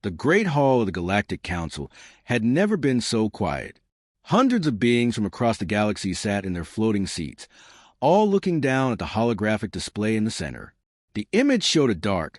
The great hall of the Galactic Council had never been so quiet. Hundreds of beings from across the galaxy sat in their floating seats, all looking down at the holographic display in the center. The image showed a dark,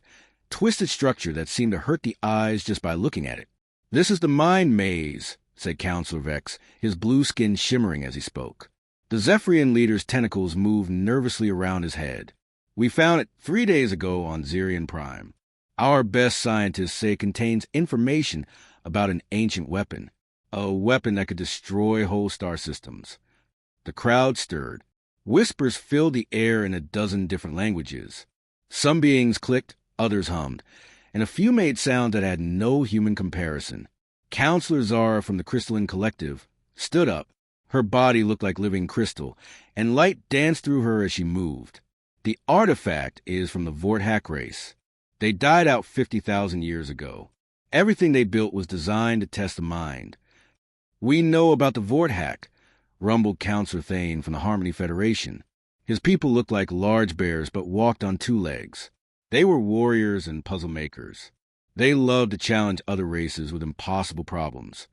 twisted structure that seemed to hurt the eyes just by looking at it. "This is the Mind Maze," said Counselor Vex, his blue skin shimmering as he spoke. The Zephyrian leader's tentacles moved nervously around his head. "We found it 3 days ago on Zirion Prime. Our best scientists say it contains information about an ancient weapon, a weapon that could destroy whole star systems." The crowd stirred. Whispers filled the air in a dozen different languages. Some beings clicked, others hummed, and a few made sounds that had no human comparison. Counselor Zara from the Crystalline Collective stood up. Her body looked like living crystal, and light danced through her as she moved. "The artifact is from the Vorthak race. They died out 50,000 years ago. Everything they built was designed to test the mind." "We know about the Vorthak," rumbled Counselor Thane from the Harmony Federation. His people looked like large bears but walked on 2 legs. They were warriors and puzzle makers. They loved to challenge other races with impossible problems.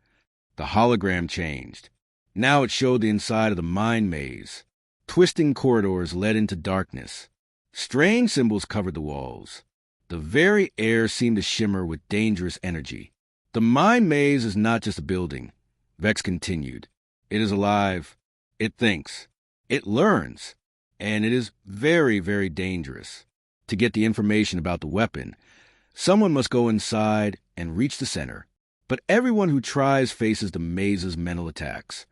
The hologram changed. Now it showed the inside of the Mind Maze. Twisting corridors led into darkness. Strange symbols covered the walls. The very air seemed to shimmer with dangerous energy. "The Mind Maze is not just a building," Vex continued. "It is alive. It thinks. It learns. And it is very, very dangerous. To get the information about the weapon, someone must go inside and reach the center. But everyone who tries faces the maze's mental attacks."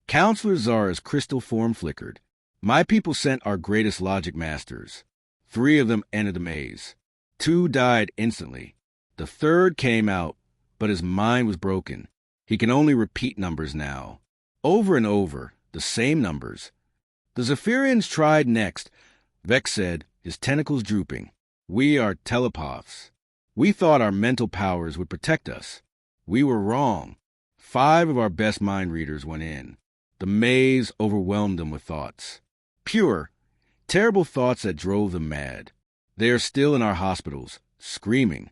Counselor Zara's crystal form flickered. "My people sent our greatest logic masters. 3 of them entered the maze. 2 died instantly. The 3rd came out, but his mind was broken. He can only repeat numbers now. Over and over, the same numbers. The Zephyrians tried next," Vex said, his tentacles drooping. "We are telepaths. We thought our mental powers would protect us. We were wrong. 5 of our best mind readers went in. The maze overwhelmed them with thoughts. Pure, terrible thoughts that drove them mad. They are still in our hospitals, screaming."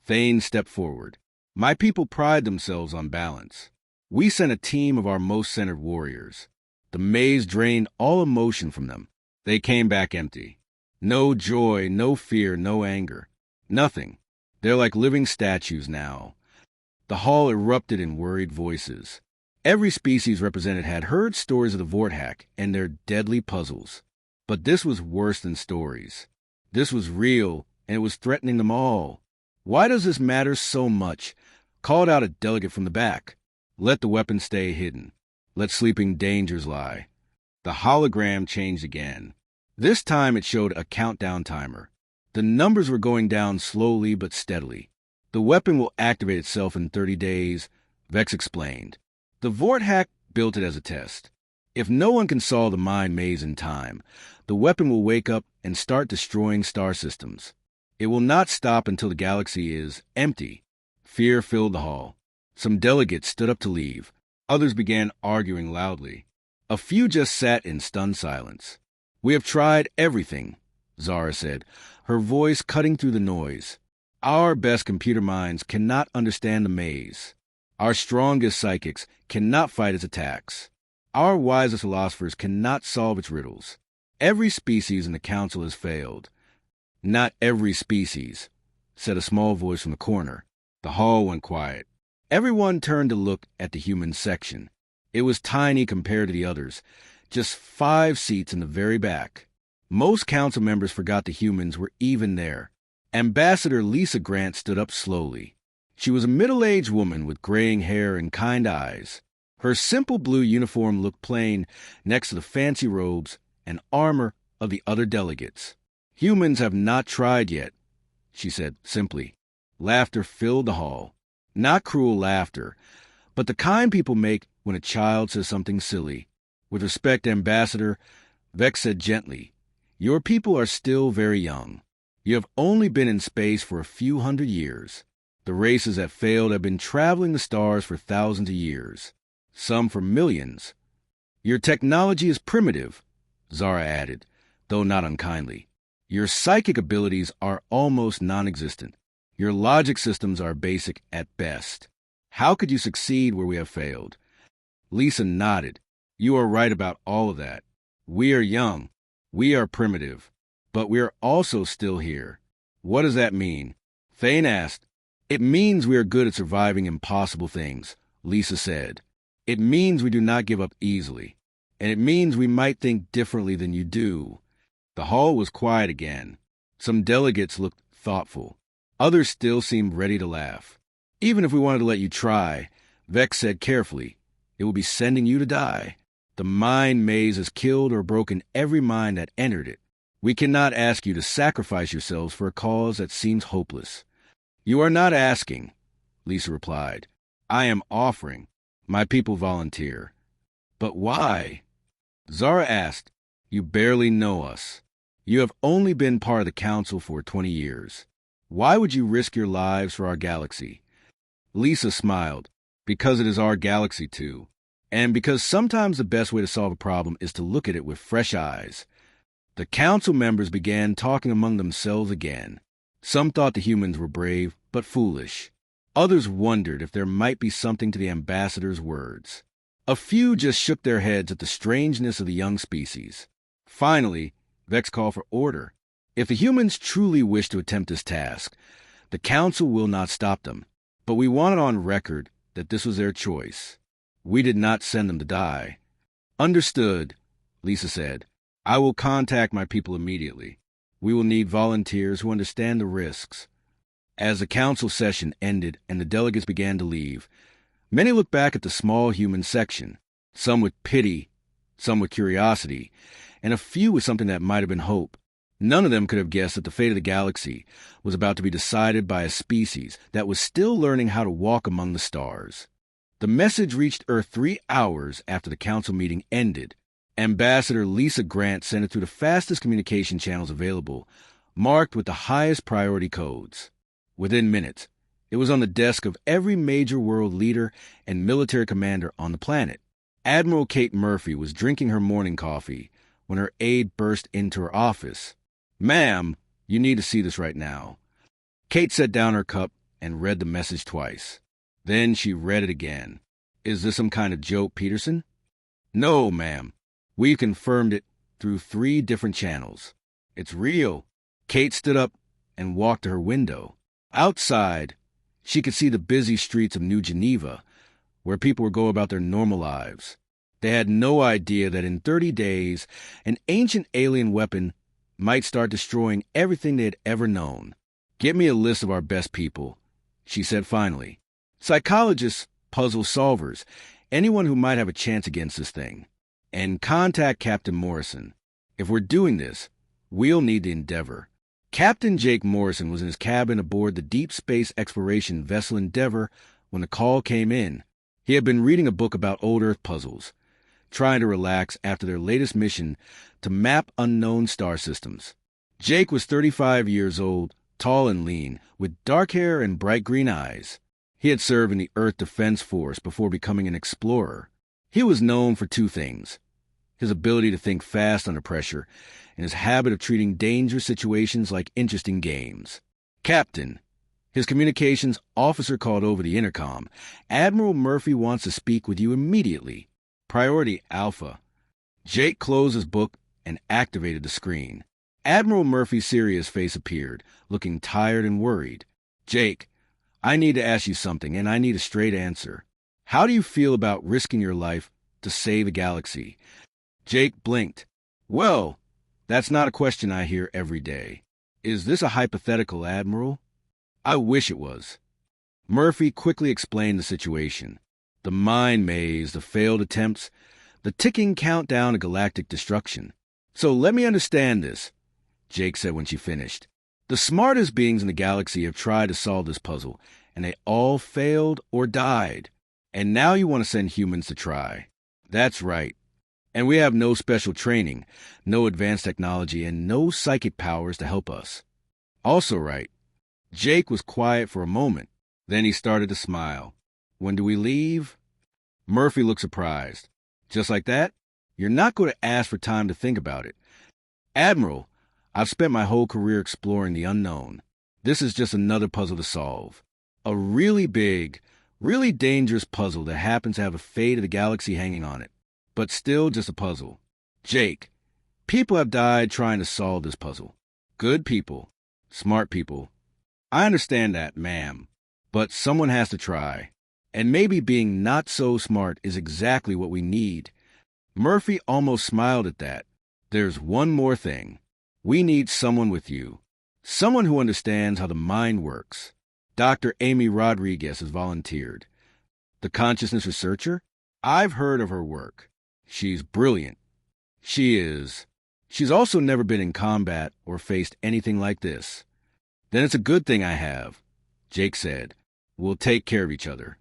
Thane stepped forward. "My people pride themselves on balance. We sent a team of our most centered warriors. The maze drained all emotion from them. They came back empty. No joy, no fear, no anger. Nothing. They're like living statues now." The hall erupted in worried voices. Every species represented had heard stories of the Vorthak and their deadly puzzles. But this was worse than stories. This was real, and it was threatening them all. "Why does this matter so much?" called out a delegate from the back. "Let the weapon stay hidden. Let sleeping dangers lie." The hologram changed again. This time it showed a countdown timer. The numbers were going down slowly but steadily. "The weapon will activate itself in 30 days, Vex explained. "The Vorthak built it as a test. If no one can solve the Mind Maze in time, the weapon will wake up and start destroying star systems. It will not stop until the galaxy is empty." Fear filled the hall. Some delegates stood up to leave. Others began arguing loudly. A few just sat in stunned silence. "We have tried everything," Zara said, her voice cutting through the noise. "Our best computer minds cannot understand the maze. Our strongest psychics cannot fight its attacks. Our wisest philosophers cannot solve its riddles. Every species in the council has failed." "Not every species," said a small voice from the corner. The hall went quiet. Everyone turned to look at the human section. It was tiny compared to the others, just 5 seats in the very back. Most council members forgot the humans were even there. Ambassador Lisa Grant stood up slowly. She was a middle-aged woman with graying hair and kind eyes. Her simple blue uniform looked plain next to the fancy robes and armor of the other delegates. "Humans have not tried yet," she said simply. Laughter filled the hall. Not cruel laughter, but the kind people make when a child says something silly. "With respect, Ambassador," Vex said gently, "your people are still very young. You have only been in space for a few hundred years. The races that failed have been traveling the stars for thousands of years, some for millions. Your technology is primitive," Zara added, though not unkindly. "Your psychic abilities are almost non-existent. Your logic systems are basic at best. How could you succeed where we have failed? Lisa nodded. You are right about all of that. We are young. We are primitive. But we are also still here. What does that mean? Thane asked. It means we are good at surviving impossible things, Lisa said. It means we do not give up easily. And it means we might think differently than you do. The hall was quiet again. Some delegates looked thoughtful. Others still seemed ready to laugh. Even if we wanted to let you try, Vex said carefully, it will be sending you to die. The mind maze has killed or broken every mind that entered it. We cannot ask you to sacrifice yourselves for a cause that seems hopeless. You are not asking, Lisa replied. I am offering. My people volunteer. But why? Zara asked. You barely know us. You have only been part of the council for 20 years. Why would you risk your lives for our galaxy? Lisa smiled. Because it is our galaxy too. And because sometimes the best way to solve a problem is to look at it with fresh eyes. The council members began talking among themselves again. Some thought the humans were brave, but foolish. Others wondered if there might be something to the ambassador's words. A few just shook their heads at the strangeness of the young species. Finally, Vex called for order. If the humans truly wish to attempt this task, the council will not stop them. But we want it on record that this was their choice. We did not send them to die. Understood, Lisa said. I will contact my people immediately. We will need volunteers who understand the risks. As the council session ended and the delegates began to leave, many looked back at the small human section, some with pity, some with curiosity, and a few with something that might have been hope. None of them could have guessed that the fate of the galaxy was about to be decided by a species that was still learning how to walk among the stars. The message reached Earth 3 hours after the council meeting ended. Ambassador Lisa Grant sent it through the fastest communication channels available, marked with the highest priority codes. Within minutes, it was on the desk of every major world leader and military commander on the planet. Admiral Kate Murphy was drinking her morning coffee when her aide burst into her office. Ma'am, you need to see this right now. Kate set down her cup and read the message twice. Then she read it again. Is this some kind of joke, Peterson? No, ma'am. We've confirmed it through 3 different channels. It's real. Kate stood up and walked to her window. Outside, she could see the busy streets of New Geneva, where people would go about their normal lives. They had no idea that in 30 days, an ancient alien weapon might start destroying everything they had ever known. Get me a list of our best people, she said finally. Psychologists, puzzle solvers, anyone who might have a chance against this thing. And contact Captain Morrison. If we're doing this, we'll need the Endeavor. Captain Jake Morrison was in his cabin aboard the deep space exploration vessel Endeavor when the call came in. He had been reading a book about old Earth puzzles, trying to relax after their latest mission to map unknown star systems. Jake was 35 years old, tall and lean, with dark hair and bright green eyes. He had served in the Earth Defense Force before becoming an explorer. He was known for 2 things: his ability to think fast under pressure and his habit of treating dangerous situations like interesting games. Captain, his communications officer called over the intercom. Admiral Murphy wants to speak with you immediately. Priority Alpha. Jake closed his book and activated the screen. Admiral Murphy's serious face appeared, looking tired and worried. Jake, I need to ask you something, and I need a straight answer. How do you feel about risking your life to save a galaxy? Jake blinked. Well, that's not a question I hear every day. Is this a hypothetical, Admiral? I wish it was. Murphy quickly explained the situation. The mind maze, the failed attempts, the ticking countdown to galactic destruction. So let me understand this, Jake said when she finished. The smartest beings in the galaxy have tried to solve this puzzle, and they all failed or died. And now you want to send humans to try. That's right. And we have no special training, no advanced technology, and no psychic powers to help us. Also right. Jake was quiet for a moment. Then he started to smile. When do we leave? Murphy looked surprised. Just like that? You're not going to ask for time to think about it. Admiral, I've spent my whole career exploring the unknown. This is just another puzzle to solve. A really big, really dangerous puzzle that happens to have a fate of the galaxy hanging on it. But still just a puzzle. Jake, people have died trying to solve this puzzle. Good people. Smart people. I understand that, ma'am. But someone has to try. And maybe being not so smart is exactly what we need. Murphy almost smiled at that. There's one more thing. We need someone with you. Someone who understands how the mind works. Dr. Amy Rodriguez has volunteered. The consciousness researcher? I've heard of her work. She's brilliant. She is. She's also never been in combat or faced anything like this. Then it's a good thing I have, Jake said. We'll take care of each other.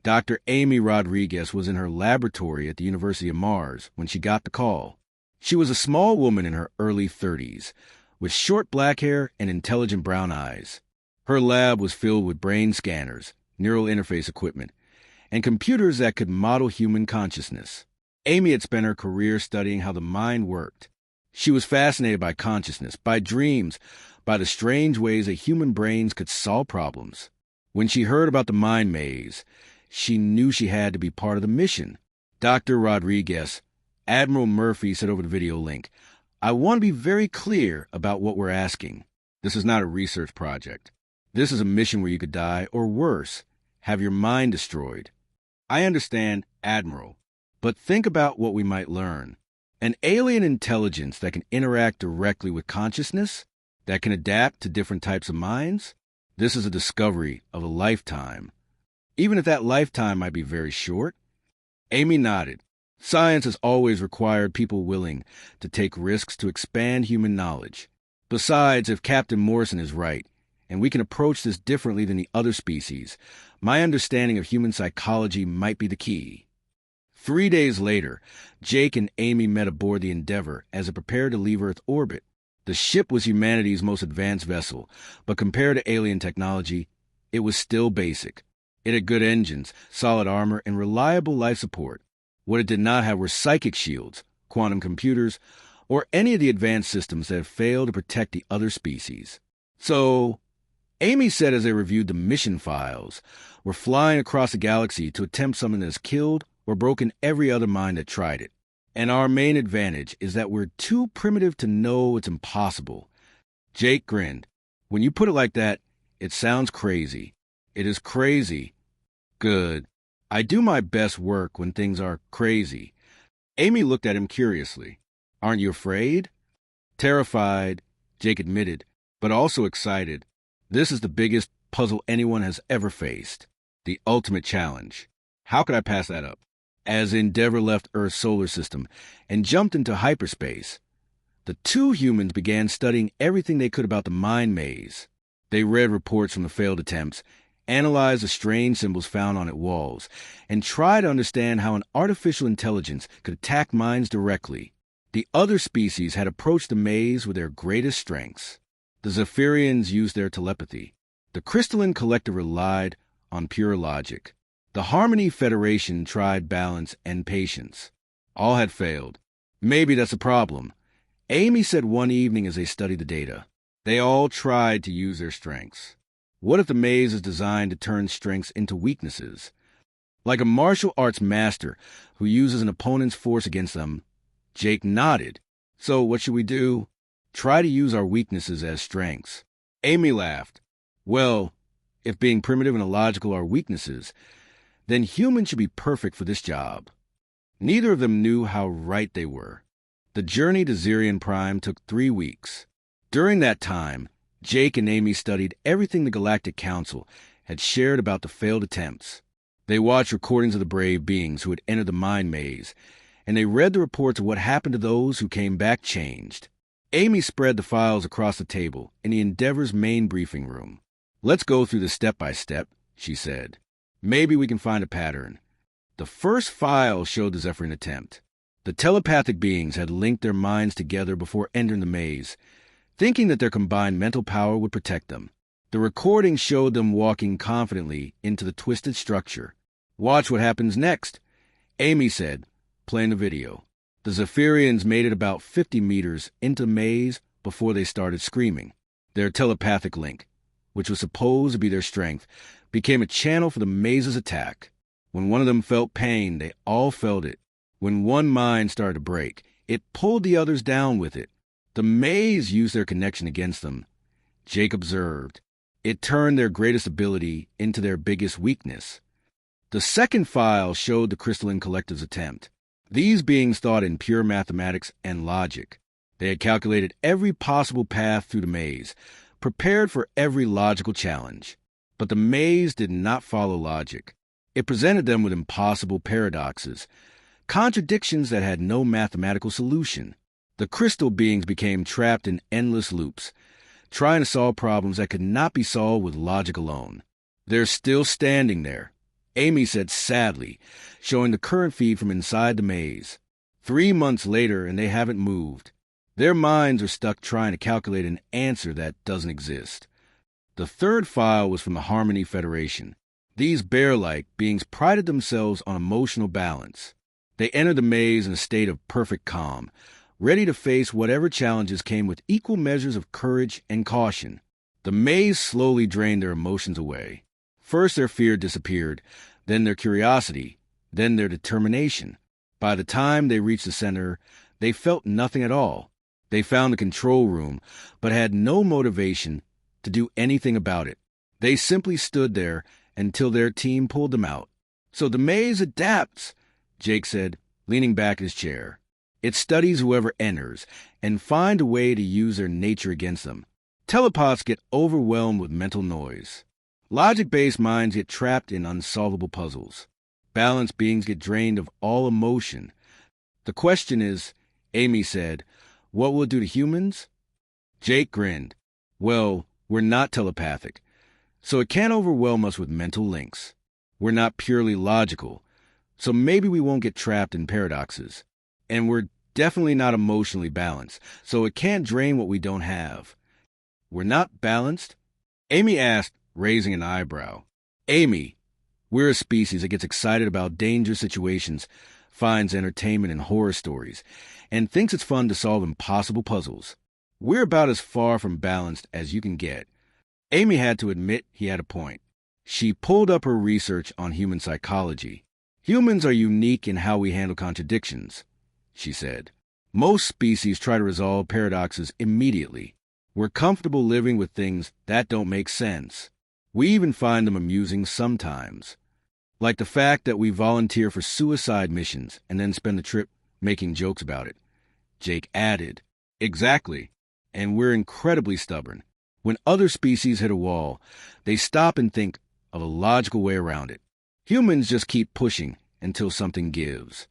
Dr. Amy Rodriguez was in her laboratory at the University of Mars when she got the call. She was a small woman in her early 30s, with short black hair and intelligent brown eyes. Her lab was filled with brain scanners, neural interface equipment, and computers that could model human consciousness. Amy had spent her career studying how the mind worked. She was fascinated by consciousness, by dreams, by the strange ways that human brains could solve problems. When she heard about the mind maze, she knew she had to be part of the mission. Dr. Rodriguez, Admiral Murphy said over the video link, I want to be very clear about what we're asking. This is not a research project. This is a mission where you could die, or worse, have your mind destroyed. I understand, Admiral, but think about what we might learn. An alien intelligence that can interact directly with consciousness, that can adapt to different types of minds? This is a discovery of a lifetime. Even if that lifetime might be very short. Amy nodded. Science has always required people willing to take risks to expand human knowledge. Besides, if Captain Morrison is right, and we can approach this differently than the other species, my understanding of human psychology might be the key. 3 days later, Jake and Amy met aboard the Endeavour as it prepared to leave Earth orbit. The ship was humanity's most advanced vessel, but compared to alien technology, it was still basic. It had good engines, solid armor, and reliable life support. What it did not have were psychic shields, quantum computers, or any of the advanced systems that had failed to protect the other species. So, Amy said as they reviewed the mission files, we're flying across the galaxy to attempt something that has killed or broken every other mind that tried it. And our main advantage is that we're too primitive to know it's impossible. Jake grinned. When you put it like that, it sounds crazy. It is crazy. Good. I do my best work when things are crazy. Amy looked at him curiously. Aren't you afraid? Terrified, Jake admitted, but also excited. This is the biggest puzzle anyone has ever faced. The ultimate challenge. How could I pass that up? As Endeavour left Earth's solar system and jumped into hyperspace, the two humans began studying everything they could about the mind maze. They read reports from the failed attempts, analyzed the strange symbols found on its walls, and tried to understand how an artificial intelligence could attack minds directly. The other species had approached the maze with their greatest strengths. The Zephyrians used their telepathy. The Crystalline Collective relied on pure logic. The Harmony Federation tried balance and patience. All had failed. Maybe that's a problem. Amy said one evening as they studied the data. They all tried to use their strengths. What if the maze is designed to turn strengths into weaknesses? Like a martial arts master who uses an opponent's force against them. Jake nodded. So what should we do? Try to use our weaknesses as strengths. Amy laughed. Well, if being primitive and illogical are weaknesses, then humans should be perfect for this job. Neither of them knew how right they were. The journey to Zirion Prime took 3 weeks. During that time, Jake and Amy studied everything the Galactic Council had shared about the failed attempts. They watched recordings of the brave beings who had entered the mind maze, and they read the reports of what happened to those who came back changed. Amy spread the files across the table in the Endeavor's main briefing room. Let's go through this step by step, she said. Maybe we can find a pattern. The first file showed the Zephyrian attempt. The telepathic beings had linked their minds together before entering the maze, thinking that their combined mental power would protect them. The recording showed them walking confidently into the twisted structure. Watch what happens next, Amy said, playing the video. The Zephyrians made it about 50 meters into the maze before they started screaming. Their telepathic link. which was supposed to be their strength, became a channel for the maze's attack. When one of them felt pain, they all felt it. When one mind started to break, it pulled the others down with it. The maze used their connection against them. Jake observed. It turned their greatest ability into their biggest weakness. The second file showed the crystalline collective's attempt. These beings thought in pure mathematics and logic. They had calculated every possible path through the maze, prepared for every logical challenge. But the maze did not follow logic. It presented them with impossible paradoxes, contradictions that had no mathematical solution. The crystal beings became trapped in endless loops, trying to solve problems that could not be solved with logic alone. They're still standing there, Amy said sadly, showing the current feed from inside the maze. 3 months later, and they haven't moved. Their minds are stuck trying to calculate an answer that doesn't exist. The third file was from the Harmony Federation. These bear-like beings prided themselves on emotional balance. They entered the maze in a state of perfect calm, ready to face whatever challenges came with equal measures of courage and caution. The maze slowly drained their emotions away. First their fear disappeared, then their curiosity, then their determination. By the time they reached the center, they felt nothing at all. They found the control room, but had no motivation to do anything about it. They simply stood there until their team pulled them out. So the maze adapts, Jake said, leaning back in his chair. It studies whoever enters and finds a way to use their nature against them. Telepaths get overwhelmed with mental noise. Logic-based minds get trapped in unsolvable puzzles. Balanced beings get drained of all emotion. The question is, Amy said, what will it do to humans? Jake grinned. Well, we're not telepathic, so it can't overwhelm us with mental links. We're not purely logical, so maybe we won't get trapped in paradoxes. And we're definitely not emotionally balanced, so it can't drain what we don't have. We're not balanced? Amy asked, raising an eyebrow. Amy, we're a species that gets excited about dangerous situations, finds entertainment in horror stories, and thinks it's fun to solve impossible puzzles. We're about as far from balanced as you can get. Amy had to admit he had a point. She pulled up her research on human psychology. Humans are unique in how we handle contradictions, she said. Most species try to resolve paradoxes immediately. We're comfortable living with things that don't make sense. We even find them amusing sometimes. Like the fact that we volunteer for suicide missions and then spend the trip making jokes about it. Jake added, Exactly. And we're incredibly stubborn. When other species hit a wall, they stop and think of a logical way around it. Humans just keep pushing until something gives.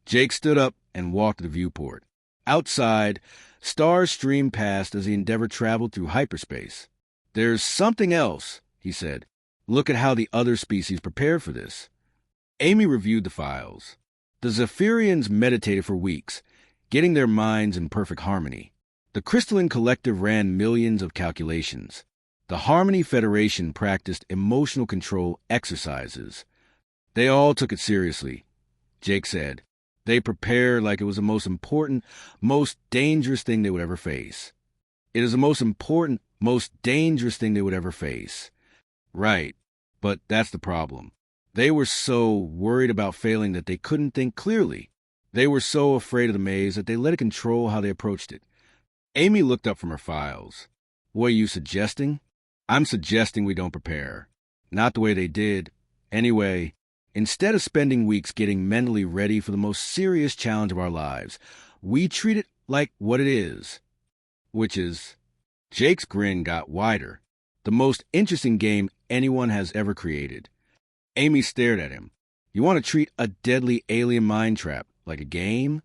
Jake stood up and walked to the viewport. Outside, stars streamed past as the Endeavor traveled through hyperspace. There's something else, he said. Look at how the other species prepared for this. Amy reviewed the files. The Zephyrians meditated for weeks, getting their minds in perfect harmony. The Crystalline Collective ran millions of calculations. The Harmony Federation practiced emotional control exercises. They all took it seriously, Jake said. They prepared like it was the most important, most dangerous thing they would ever face. It is the most important, most dangerous thing they would ever face. Right, but that's the problem. They were so worried about failing that they couldn't think clearly. They were so afraid of the maze that they let it control how they approached it. Amy looked up from her files. What are you suggesting? I'm suggesting we don't prepare. Not the way they did. Anyway, instead of spending weeks getting mentally ready for the most serious challenge of our lives, we treat it like what it is. Which is... Jake's grin got wider. The most interesting game anyone has ever created. Amy stared at him. You want to treat a deadly alien mind trap like a game?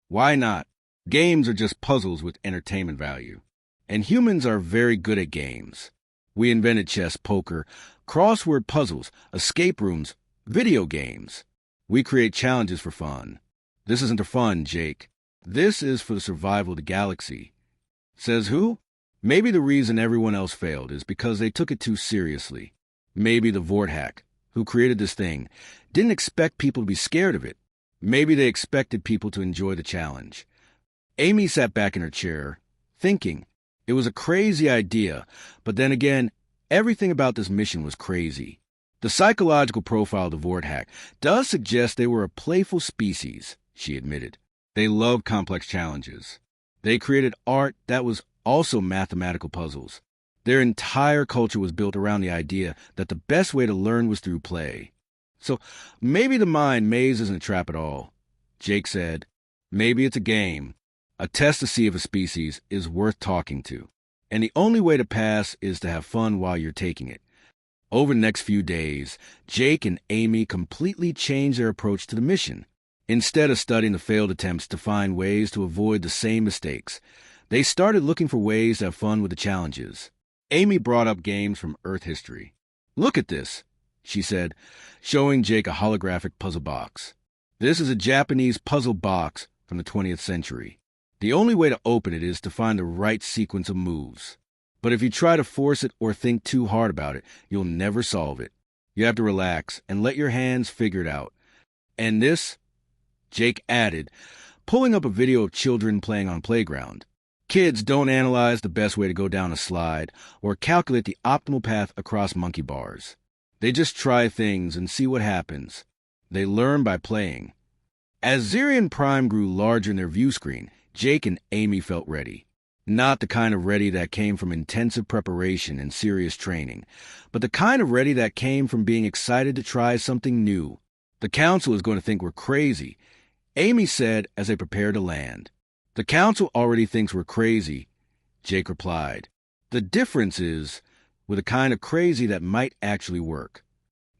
Why not? Games are just puzzles with entertainment value. And humans are very good at games. We invented chess, poker, crossword puzzles, escape rooms, video games. We create challenges for fun. This isn't for fun, Jake. This is for the survival of the galaxy. Says who? Maybe the reason everyone else failed is because they took it too seriously. Maybe the Vorthack, who created this thing, didn't expect people to be scared of it. Maybe they expected people to enjoy the challenge. Amy sat back in her chair, thinking. It was a crazy idea, but then again, Everything about this mission was crazy. The psychological profile of the Vort hack does suggest they were a playful species, she admitted. They loved complex challenges. They created art that was also mathematical puzzles. Their entire culture was built around the idea that the best way to learn was through play. So maybe the mind maze isn't a trap at all, Jake said. Maybe it's a game, a test to see if a species is worth talking to. And the only way to pass is to have fun while you're taking it. Over the next few days, Jake and Amy completely changed their approach to the mission. Instead of studying the failed attempts to find ways to avoid the same mistakes, they started looking for ways to have fun with the challenges. Amy brought up games from Earth history. "Look at this," she said, showing Jake a holographic puzzle box. "This is a Japanese puzzle box from the 20th century. The only way to open it is to find the right sequence of moves. But if you try to force it or think too hard about it, you'll never solve it. You have to relax and let your hands figure it out. And this," Jake added, pulling up a video of children playing on playground. "Kids don't analyze the best way to go down a slide or calculate the optimal path across monkey bars. They just try things and see what happens. They learn by playing." As Zirian Prime grew larger in their view screen, Jake and Amy felt ready. Not the kind of ready that came from intensive preparation and serious training, but the kind of ready that came from being excited to try something new. "The council is going to think we're crazy," Amy said as they prepared to land. "The council already thinks we're crazy," Jake replied. "The difference is with a kind of crazy that might actually work."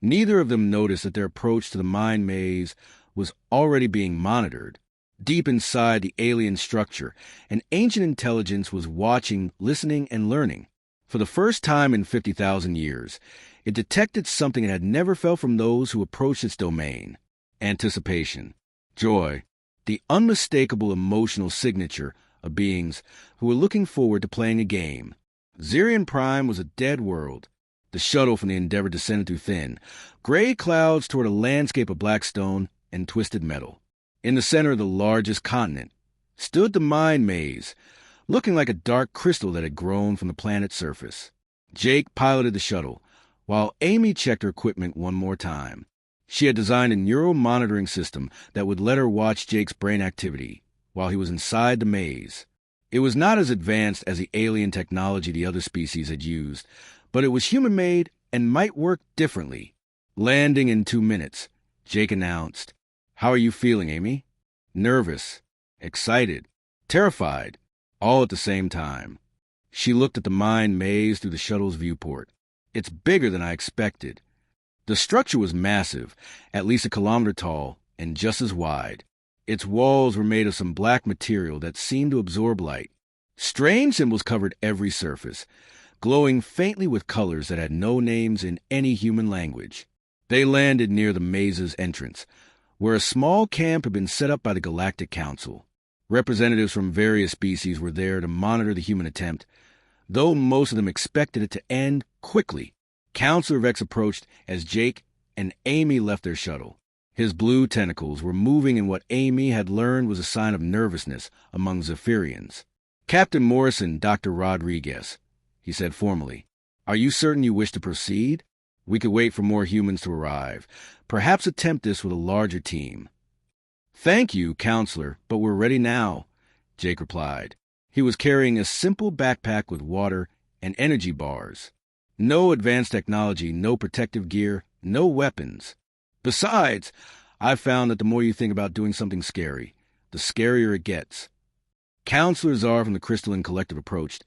Neither of them noticed that their approach to the mind maze was already being monitored. Deep inside the alien structure, an ancient intelligence was watching, listening, and learning. For the first time in 50,000 years, it detected something it had never felt from those who approached its domain: anticipation, joy, the unmistakable emotional signature of beings who were looking forward to playing a game. Zirian Prime was a dead world. The shuttle from the Endeavor descended through thin, gray clouds toward a landscape of black stone and twisted metal. In the center of the largest continent stood the mind maze, looking like a dark crystal that had grown from the planet's surface. Jake piloted the shuttle, while Amy checked her equipment one more time. She had designed a neural monitoring system that would let her watch Jake's brain activity while he was inside the maze. It was not as advanced as the alien technology the other species had used, but it was human-made and might work differently. "Landing in 2 minutes," Jake announced. "How are you feeling, Amy?" "Nervous, excited, terrified, all at the same time." She looked at the mind maze through the shuttle's viewport. "It's bigger than I expected." The structure was massive, at least 1 kilometer tall and just as wide. Its walls were made of some black material that seemed to absorb light. Strange symbols covered every surface, glowing faintly with colors that had no names in any human language. They landed near the maze's entrance, where a small camp had been set up by the Galactic Council. Representatives from various species were there to monitor the human attempt, though most of them expected it to end quickly. Counselor Vex approached as Jake and Amy left their shuttle. His blue tentacles were moving in what Amy had learned was a sign of nervousness among Zephyrians. "Captain Morrison, Dr. Rodriguez," he said formally. "Are you certain you wish to proceed? We could wait for more humans to arrive. Perhaps attempt this with a larger team." "Thank you, Counselor, but we're ready now," Jake replied. He was carrying a simple backpack with water and energy bars. No advanced technology, no protective gear, no weapons. "Besides, I've found that the more you think about doing something scary, the scarier it gets." Counselor Czar from the Crystalline Collective approached,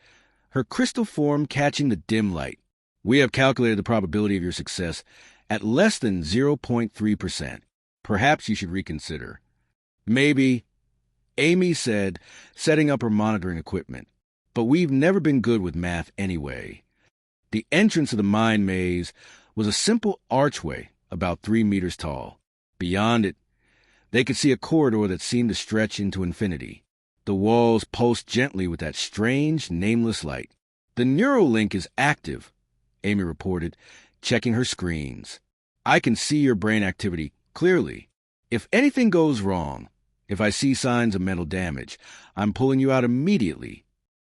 her crystal form catching the dim light. "We have calculated the probability of your success at less than 0.3%. Perhaps you should reconsider." "Maybe," Amy said, setting up her monitoring equipment. "But we've never been good with math anyway." The entrance of the mind maze was a simple archway about 3 meters tall. Beyond it, they could see a corridor that seemed to stretch into infinity. The walls pulsed gently with that strange, nameless light. "The neural link is active," Amy reported, checking her screens. "I can see your brain activity clearly. If anything goes wrong, if I see signs of mental damage, I'm pulling you out immediately."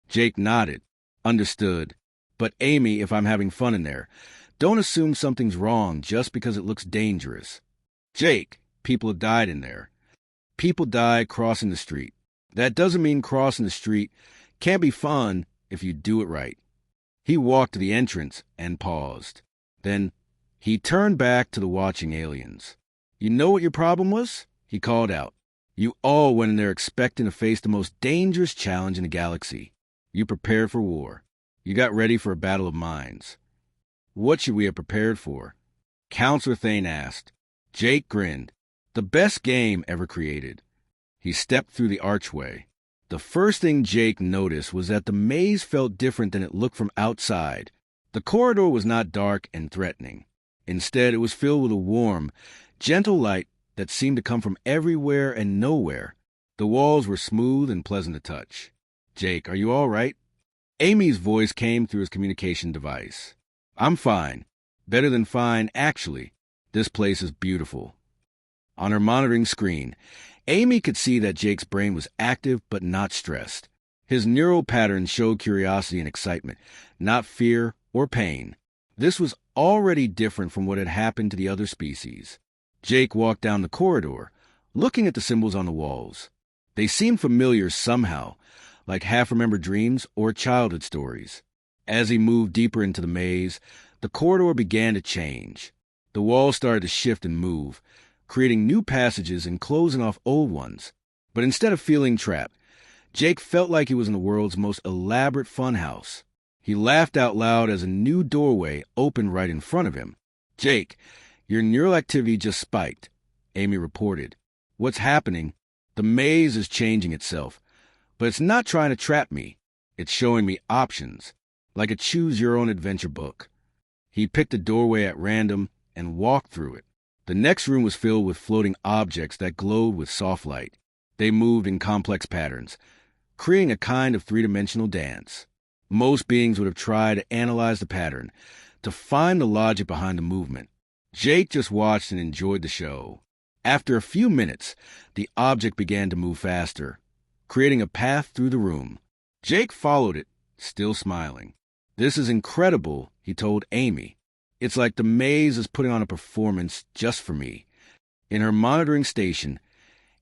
Jake nodded. "Understood." But Amy, if I'm having fun in there, don't assume something's wrong just because it looks dangerous. Jake, people have died in there. People die crossing the street. That doesn't mean crossing the street can't be fun if you do it right. He walked to the entrance and paused. Then he turned back to the watching aliens. You know what your problem was? He called out. You all went in there expecting to face the most dangerous challenge in the galaxy. You prepared for war. You got ready for a battle of minds. What should we have prepared for? Counselor Thane asked. Jake grinned. The best game ever created. He stepped through the archway. The first thing Jake noticed was that the maze felt different than it looked from outside. The corridor was not dark and threatening. Instead, it was filled with a warm, gentle light that seemed to come from everywhere and nowhere. The walls were smooth and pleasant to touch. Jake, are you all right? Amy's voice came through his communication device. I'm fine. Better than fine, actually. This place is beautiful. On her monitoring screen, Amy could see that Jake's brain was active but not stressed. His neural patterns showed curiosity and excitement, not fear or pain. This was already different from what had happened to the other species. Jake walked down the corridor, looking at the symbols on the walls. They seemed familiar somehow, like half-remembered dreams or childhood stories. As he moved deeper into the maze, the corridor began to change. The walls started to shift and move, creating new passages and closing off old ones. But instead of feeling trapped, Jake felt like he was in the world's most elaborate funhouse. He laughed out loud as a new doorway opened right in front of him. Jake, your neural activity just spiked, Amy reported. What's happening? The maze is changing itself, but it's not trying to trap me. It's showing me options, like a choose-your-own-adventure book. He picked a doorway at random and walked through it. The next room was filled with floating objects that glowed with soft light. They moved in complex patterns, creating a kind of three-dimensional dance. Most beings would have tried to analyze the pattern, to find the logic behind the movement. Jake just watched and enjoyed the show. After a few minutes, the object began to move faster, creating a path through the room. Jake followed it, still smiling. This is incredible, he told Amy. It's like the maze is putting on a performance just for me. In her monitoring station,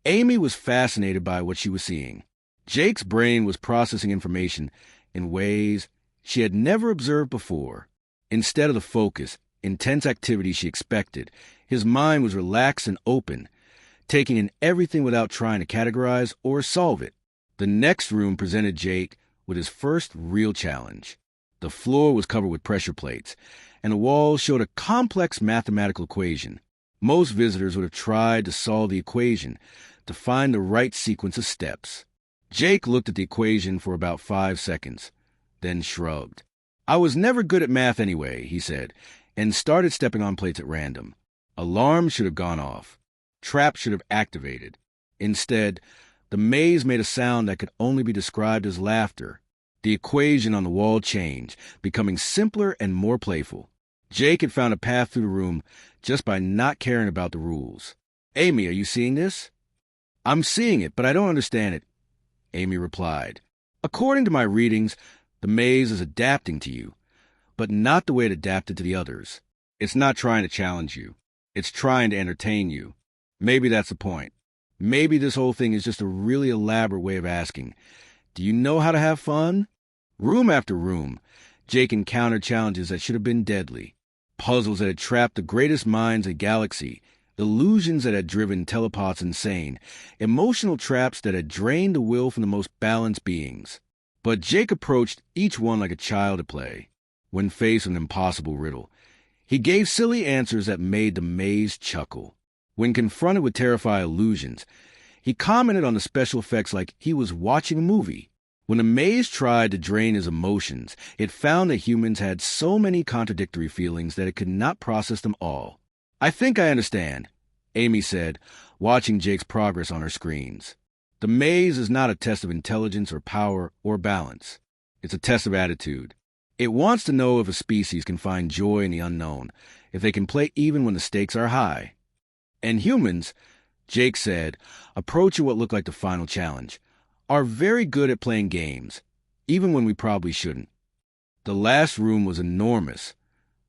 Amy was fascinated by what she was seeing. Jake's brain was processing information in ways she had never observed before. Instead of the focus, intense activity she expected, his mind was relaxed and open, taking in everything without trying to categorize or solve it. The next room presented Jake with his first real challenge. The floor was covered with pressure plates, and the walls showed a complex mathematical equation. Most visitors would have tried to solve the equation, to find the right sequence of steps. Jake looked at the equation for about 5 seconds, then shrugged. I was never good at math anyway, he said, and started stepping on plates at random. Alarms should have gone off. Traps should have activated. Instead, the maze made a sound that could only be described as laughter. The equation on the wall changed, becoming simpler and more playful. Jake had found a path through the room just by not caring about the rules. Amy, are you seeing this? I'm seeing it, but I don't understand it, Amy replied. According to my readings, the maze is adapting to you, but not the way it adapted to the others. It's not trying to challenge you. It's trying to entertain you. Maybe that's the point. Maybe this whole thing is just a really elaborate way of asking, do you know how to have fun? Room after room, Jake encountered challenges that should have been deadly. Puzzles that had trapped the greatest minds in the galaxy, illusions that had driven telepaths insane, emotional traps that had drained the will from the most balanced beings. But Jake approached each one like a child at play. When faced with an impossible riddle, he gave silly answers that made the maze chuckle. When confronted with terrifying illusions, he commented on the special effects like he was watching a movie. When the maze tried to drain his emotions, it found that humans had so many contradictory feelings that it could not process them all. I think I understand, Amy said, watching Jake's progress on her screens. The maze is not a test of intelligence or power or balance. It's a test of attitude. It wants to know if a species can find joy in the unknown, if they can play even when the stakes are high. And humans, Jake said, approaching what looked like the final challenge, are very good at playing games, even when we probably shouldn't. The last room was enormous,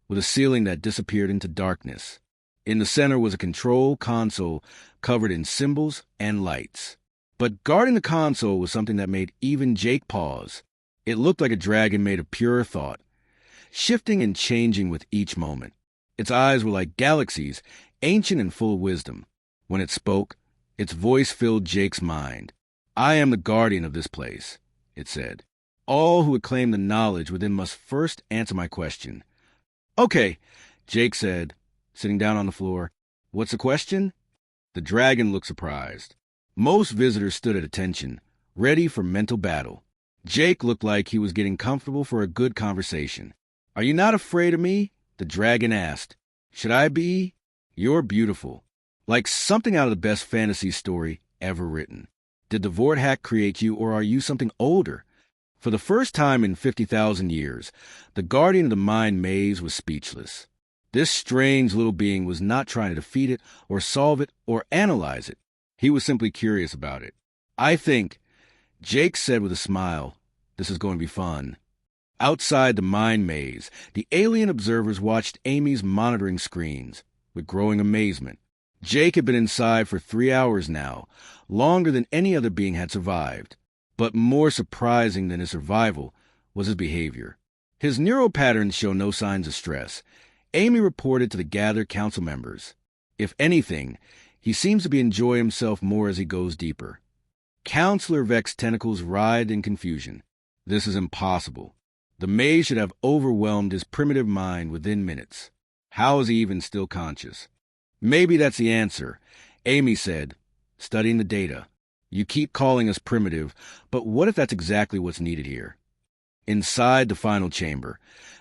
with a ceiling that disappeared into darkness. In the center was a control console covered in symbols and lights. But guarding the console was something that made even Jake pause. It looked like a dragon made of pure thought, shifting and changing with each moment. Its eyes were like galaxies, ancient and full of wisdom. When it spoke, its voice filled Jake's mind. "I am the guardian of this place," it said. "All who would claim the knowledge within must first answer my question." "Okay," Jake said, sitting down on the floor. "What's the question?" The dragon looked surprised. Most visitors stood at attention, ready for mental battle. Jake looked like he was getting comfortable for a good conversation. "Are you not afraid of me?" the dragon asked. "Should I be?" "You're beautiful, like something out of the best fantasy story ever written. Did the Vortex create you, or are you something older?" For the first time in 50,000 years, the guardian of the mind maze was speechless. This strange little being was not trying to defeat it, or solve it, or analyze it. He was simply curious about it. "I think," Jake said with a smile, "this is going to be fun." Outside the mind maze, the alien observers watched Amy's monitoring screens with growing amazement. Jake had been inside for 3 hours now, longer than any other being had survived. But more surprising than his survival was his behavior. His neural patterns show no signs of stress. Amy reported to the gathered council members. If anything, he seems to be enjoying himself more as he goes deeper. Counselor Vex's tentacles writhed in confusion. This is impossible. The maze should have overwhelmed his primitive mind within minutes. How is he even still conscious? "Maybe that's the answer," Amy said, studying the data. "You keep calling us primitive, but what if that's exactly what's needed here?" Inside the final chamber,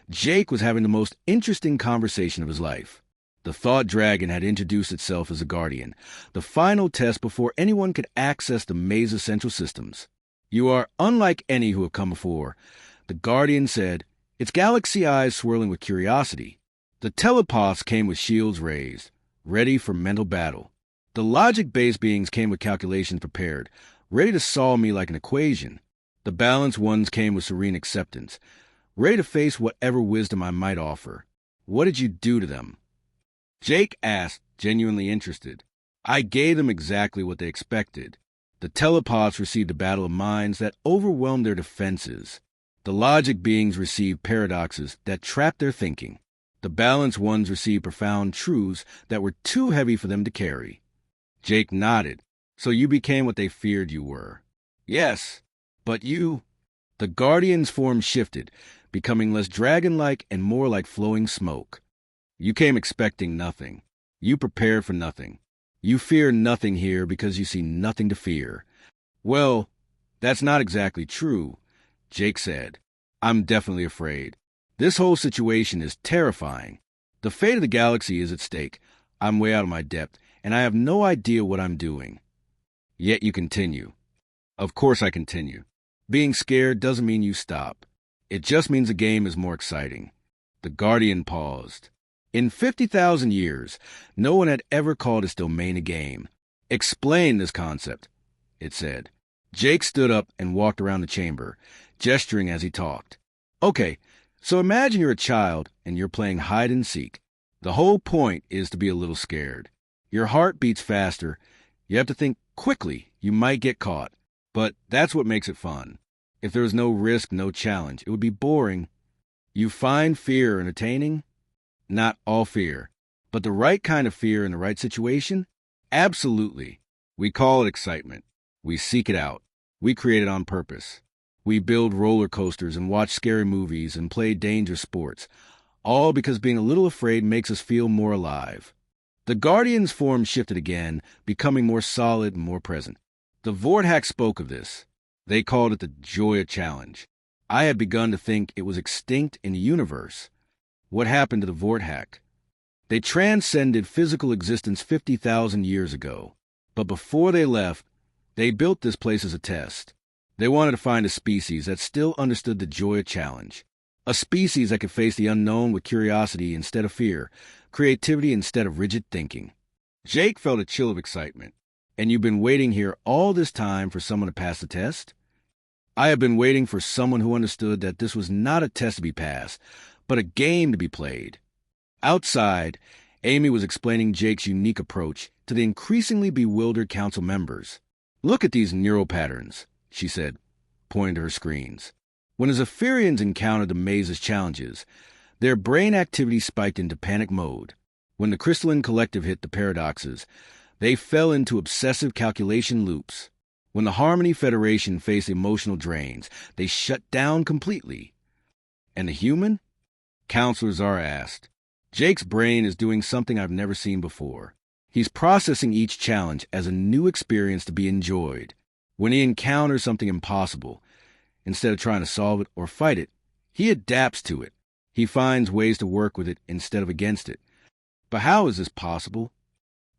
Jake was having the most interesting conversation of his life. The Thought Dragon had introduced itself as a guardian, the final test before anyone could access the maze's central systems. "You are unlike any who have come before," the guardian said, its galaxy eyes swirling with curiosity. The telepaths came with shields raised, ready for mental battle. The logic-based beings came with calculations prepared, ready to solve me like an equation. The balanced ones came with serene acceptance, ready to face whatever wisdom I might offer. "What did you do to them?" Jake asked, genuinely interested. "I gave them exactly what they expected." The telepaths received a battle of minds that overwhelmed their defenses. The logic beings received paradoxes that trapped their thinking. The balanced ones received profound truths that were too heavy for them to carry. Jake nodded. "So you became what they feared you were." "Yes, but you—" The Guardian's form shifted, becoming less dragon-like and more like flowing smoke. "You came expecting nothing. You prepared for nothing. You fear nothing here because you see nothing to fear." "Well, that's not exactly true," Jake said. "I'm definitely afraid. This whole situation is terrifying. The fate of the galaxy is at stake. I'm way out of my depth, and I have no idea what I'm doing." "Yet you continue." "Of course I continue. Being scared doesn't mean you stop. It just means the game is more exciting." The Guardian paused. In 50,000 years, no one had ever called its domain a game. "Explain this concept," it said. Jake stood up and walked around the chamber, gesturing as he talked. "Okay, so imagine you're a child and you're playing hide and seek. The whole point is to be a little scared. Your heart beats faster. You have to think quickly. You might get caught. But that's what makes it fun. If there was no risk, no challenge, it would be boring. You find fear entertaining? Not all fear, but the right kind of fear in the right situation? Absolutely. We call it excitement. We seek it out. We create it on purpose. We build roller coasters and watch scary movies and play dangerous sports, all because being a little afraid makes us feel more alive." The Guardian's form shifted again, becoming more solid and more present. The Vortex spoke of this. They called it the Joya Challenge. I had begun to think it was extinct in the universe. What happened to the Vortex? They transcended physical existence 50,000 years ago. But before they left, they built this place as a test. They wanted to find a species that still understood the Joya Challenge. A species that could face the unknown with curiosity instead of fear, creativity instead of rigid thinking. Jake felt a chill of excitement. "And you've been waiting here all this time for someone to pass the test?" I have been waiting for someone who understood that this was not a test to be passed, but a game to be played. Outside, Amy was explaining Jake's unique approach to the increasingly bewildered council members. "Look at these neural patterns," she said, pointing to her screens. When the Zephyrians encountered the maze's challenges, their brain activity spiked into panic mode. When the crystalline collective hit the paradoxes, they fell into obsessive calculation loops. When the Harmony Federation faced emotional drains, they shut down completely. And the human? Counselor Zara asked. Jake's brain is doing something I've never seen before. He's processing each challenge as a new experience to be enjoyed. When he encounters something impossible, instead of trying to solve it or fight it, he adapts to it. He finds ways to work with it instead of against it. But how is this possible?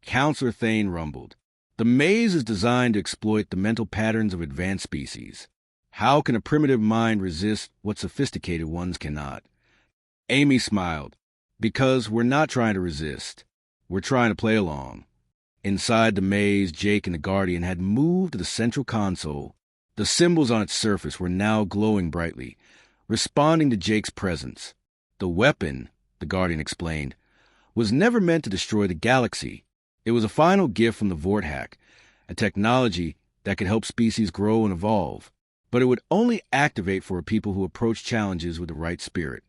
Counselor Thane rumbled. The maze is designed to exploit the mental patterns of advanced species. How can a primitive mind resist what sophisticated ones cannot? Amy smiled. Because we're not trying to resist. We're trying to play along. Inside the maze, Jake and the Guardian had moved to the central console. The symbols on its surface were now glowing brightly, responding to Jake's presence. The weapon, the Guardian explained, was never meant to destroy the galaxy. It was a final gift from the Vorthack, a technology that could help species grow and evolve. But it would only activate for people who approach challenges with the right spirit.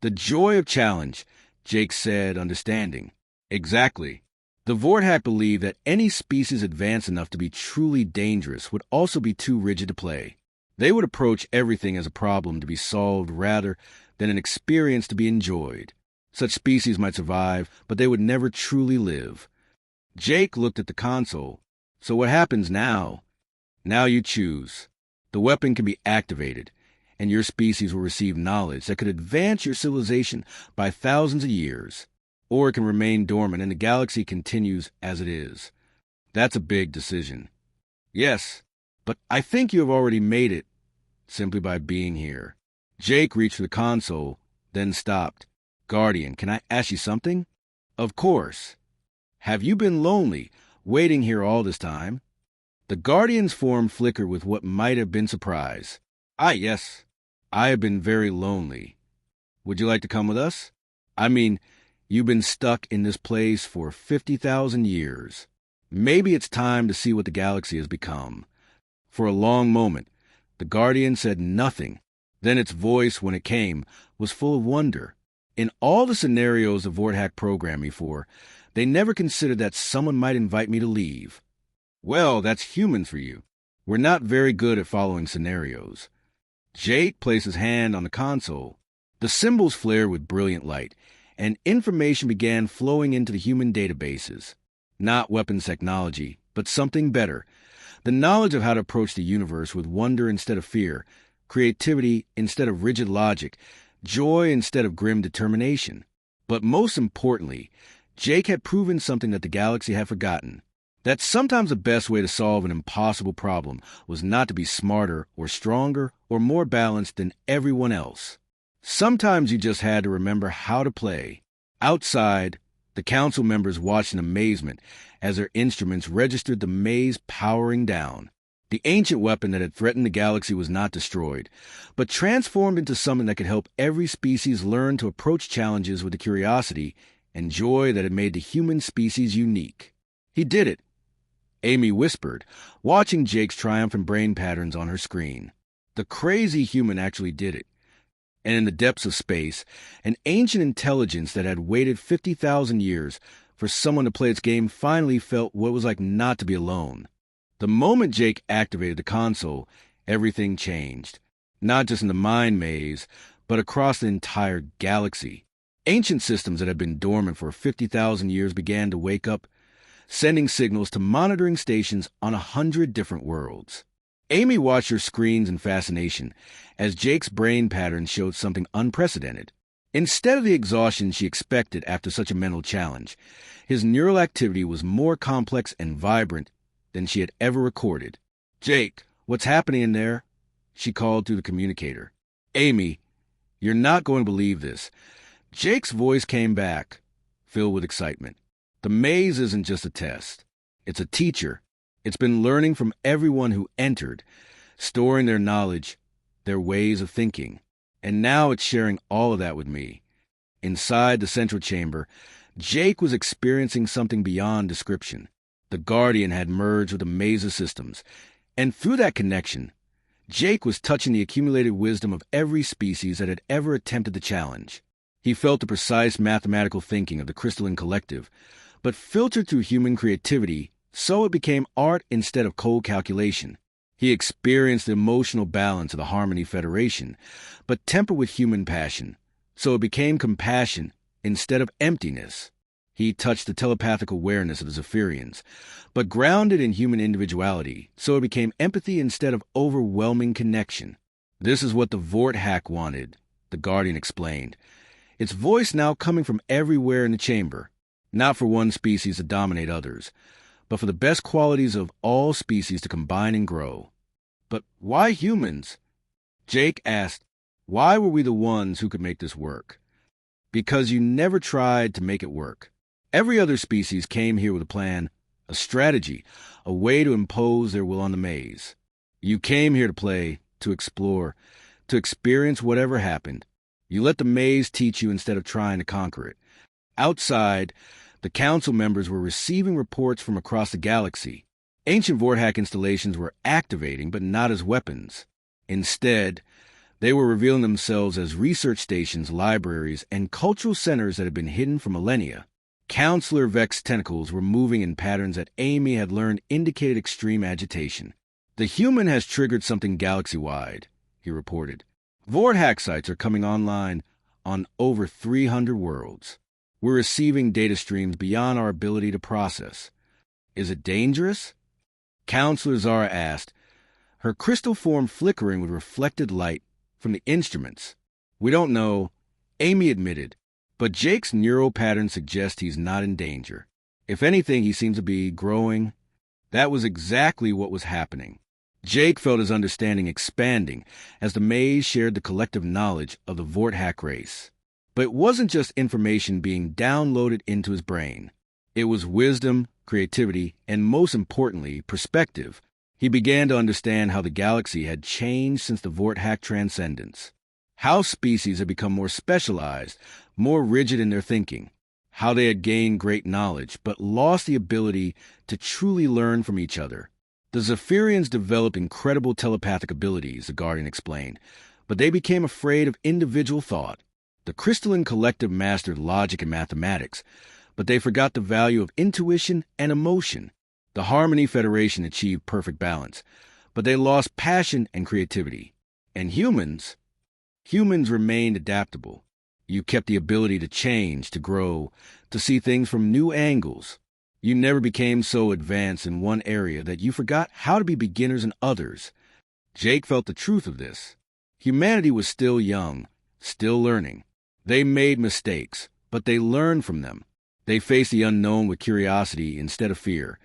The joy of challenge, Jake said, understanding. Exactly. The Vorthack believed that any species advanced enough to be truly dangerous would also be too rigid to play. They would approach everything as a problem to be solved rather than an experience to be enjoyed. Such species might survive, but they would never truly live. Jake looked at the console. So what happens now? Now you choose. The weapon can be activated, and your species will receive knowledge that could advance your civilization by thousands of years. Or it can remain dormant and the galaxy continues as it is. That's a big decision. Yes, but I think you have already made it simply by being here. Jake reached for the console, then stopped. Guardian, can I ask you something? Of course. Have you been lonely, waiting here all this time? The Guardian's form flickered with what might have been surprise. Yes. I have been very lonely. Would you like to come with us? I mean, you've been stuck in this place for 50,000 years. Maybe it's time to see what the galaxy has become. For a long moment, the Guardian said nothing. Then its voice, when it came, was full of wonder. In all the scenarios the Vorthack programmed me for, they never considered that someone might invite me to leave. Well, that's human for you. We're not very good at following scenarios. Jake placed his hand on the console. The symbols flared with brilliant light, and information began flowing into the human databases. Not weapons technology, but something better. The knowledge of how to approach the universe with wonder instead of fear, creativity instead of rigid logic, joy instead of grim determination. But most importantly, Jake had proven something that the galaxy had forgotten. That sometimes the best way to solve an impossible problem was not to be smarter or stronger or more balanced than everyone else. Sometimes you just had to remember how to play. Outside, the council members watched in amazement as their instruments registered the maze powering down. The ancient weapon that had threatened the galaxy was not destroyed, but transformed into something that could help every species learn to approach challenges with the curiosity and joy that had made the human species unique. He did it, Amy whispered, watching Jake's triumphant brain patterns on her screen. The crazy human actually did it. And in the depths of space, an ancient intelligence that had waited 50,000 years for someone to play its game finally felt what it was like not to be alone. The moment Jake activated the console, everything changed. Not just in the mind maze, but across the entire galaxy. Ancient systems that had been dormant for 50,000 years began to wake up, sending signals to monitoring stations on 100 different worlds. Amy watched her screens in fascination as Jake's brain patterns showed something unprecedented. Instead of the exhaustion she expected after such a mental challenge, his neural activity was more complex and vibrant than she had ever recorded. Jake, what's happening in there? She called through the communicator. Amy, you're not going to believe this. Jake's voice came back, filled with excitement. The maze isn't just a test. It's a teacher. It's been learning from everyone who entered, storing their knowledge, their ways of thinking. And now it's sharing all of that with me. Inside the central chamber, Jake was experiencing something beyond description. The Guardian had merged with the maze of systems, and through that connection, Jake was touching the accumulated wisdom of every species that had ever attempted the challenge. He felt the precise mathematical thinking of the crystalline collective, but filtered through human creativity, so it became art instead of cold calculation. He experienced the emotional balance of the Harmony Federation, but tempered with human passion, so it became compassion instead of emptiness. He touched the telepathic awareness of the Zephyrians, but grounded in human individuality, so it became empathy instead of overwhelming connection. This is what the Vort hack wanted, the Guardian explained. Its voice now coming from everywhere in the chamber, not for one species to dominate others, but for the best qualities of all species to combine and grow. But why humans? Jake asked, why were we the ones who could make this work? Because you never tried to make it work. Every other species came here with a plan, a strategy, a way to impose their will on the maze. You came here to play, to explore, to experience whatever happened. You let the maze teach you instead of trying to conquer it. Outside, the council members were receiving reports from across the galaxy. Ancient Vorhack installations were activating, but not as weapons. Instead, they were revealing themselves as research stations, libraries, and cultural centers that had been hidden for millennia. Counselor Vex's tentacles were moving in patterns that Amy had learned indicated extreme agitation. The human has triggered something galaxy-wide, he reported. Vorhack sites are coming online on over 300 worlds. We're receiving data streams beyond our ability to process. Is it dangerous? Counselor Zara asked, her crystal form flickering with reflected light from the instruments. We don't know, Amy admitted, but Jake's neural pattern suggests he's not in danger. If anything, he seems to be growing. That was exactly what was happening. Jake felt his understanding expanding as the maze shared the collective knowledge of the Vorhack race. But it wasn't just information being downloaded into his brain. It was wisdom, creativity, and most importantly, perspective. He began to understand how the galaxy had changed since the Vorhack transcendence. How species had become more specialized, more rigid in their thinking. How they had gained great knowledge, but lost the ability to truly learn from each other. The Zephyrians developed incredible telepathic abilities, the Guardian explained, but they became afraid of individual thought. The crystalline collective mastered logic and mathematics, but they forgot the value of intuition and emotion. The Harmony Federation achieved perfect balance, but they lost passion and creativity. And humans remained adaptable. You kept the ability to change, to grow, to see things from new angles. You never became so advanced in one area that you forgot how to be beginners in others. Jake felt the truth of this. Humanity was still young, still learning. They made mistakes, but they learned from them. They faced the unknown with curiosity instead of fear,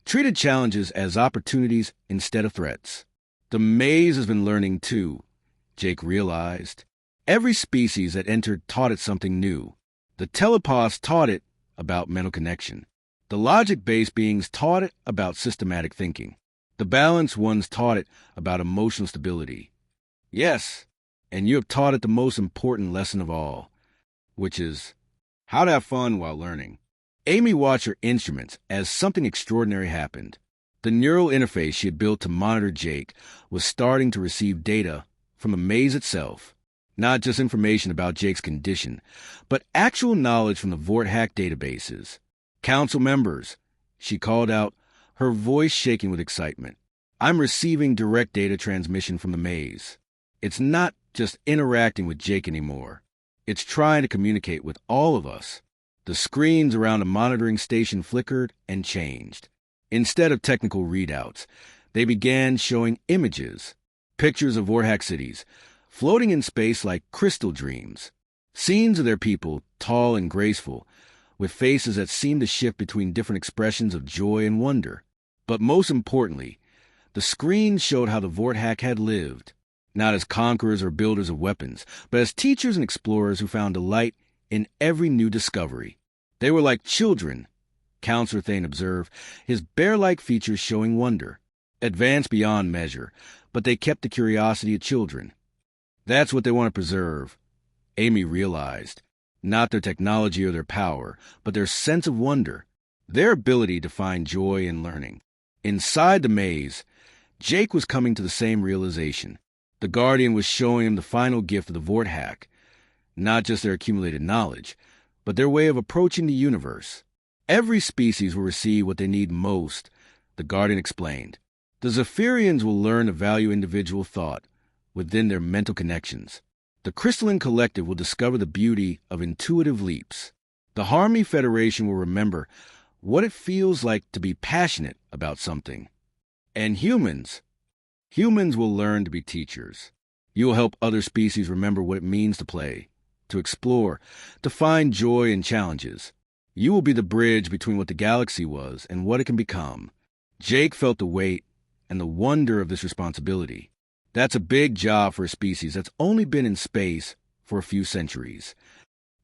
treated challenges as opportunities instead of threats. The maze has been learning too, Jake realized. Every species that entered taught it something new. The telepaths taught it about mental connection. The logic-based beings taught it about systematic thinking. The balanced ones taught it about emotional stability. Yes, and you have taught it the most important lesson of all, which is how to have fun while learning. Amy watched her instruments as something extraordinary happened. The neural interface she had built to monitor Jake was starting to receive data from the maze itself. Not just information about Jake's condition, but actual knowledge from the Vorhack databases. Council members, she called out, her voice shaking with excitement. I'm receiving direct data transmission from the maze. It's not just interacting with Jake anymore. It's trying to communicate with all of us. The screens around the monitoring station flickered and changed. Instead of technical readouts, they began showing images, pictures of Vorhack cities, floating in space like crystal dreams. Scenes of their people, tall and graceful, with faces that seemed to shift between different expressions of joy and wonder. But most importantly, the screens showed how the Vorhack had lived, not as conquerors or builders of weapons, but as teachers and explorers who found delight in every new discovery. They were like children, Counselor Thane observed, his bear-like features showing wonder. advanced beyond measure, but they kept the curiosity of children. That's what they want to preserve, Amy realized. Not their technology or their power, but their sense of wonder, their ability to find joy in learning. Inside the maze, Jake was coming to the same realization. The Guardian was showing him the final gift of the Vorthack, not just their accumulated knowledge, but their way of approaching the universe. Every species will receive what they need most, the Guardian explained. The Zephyrians will learn to value individual thought within their mental connections. The Crystalline Collective will discover the beauty of intuitive leaps. The Harmony Federation will remember what it feels like to be passionate about something. And humans will learn to be teachers. You will help other species remember what it means to play, to explore, to find joy in challenges. You will be the bridge between what the galaxy was and what it can become. Jake felt the weight and the wonder of this responsibility. That's a big job for a species that's only been in space for a few centuries.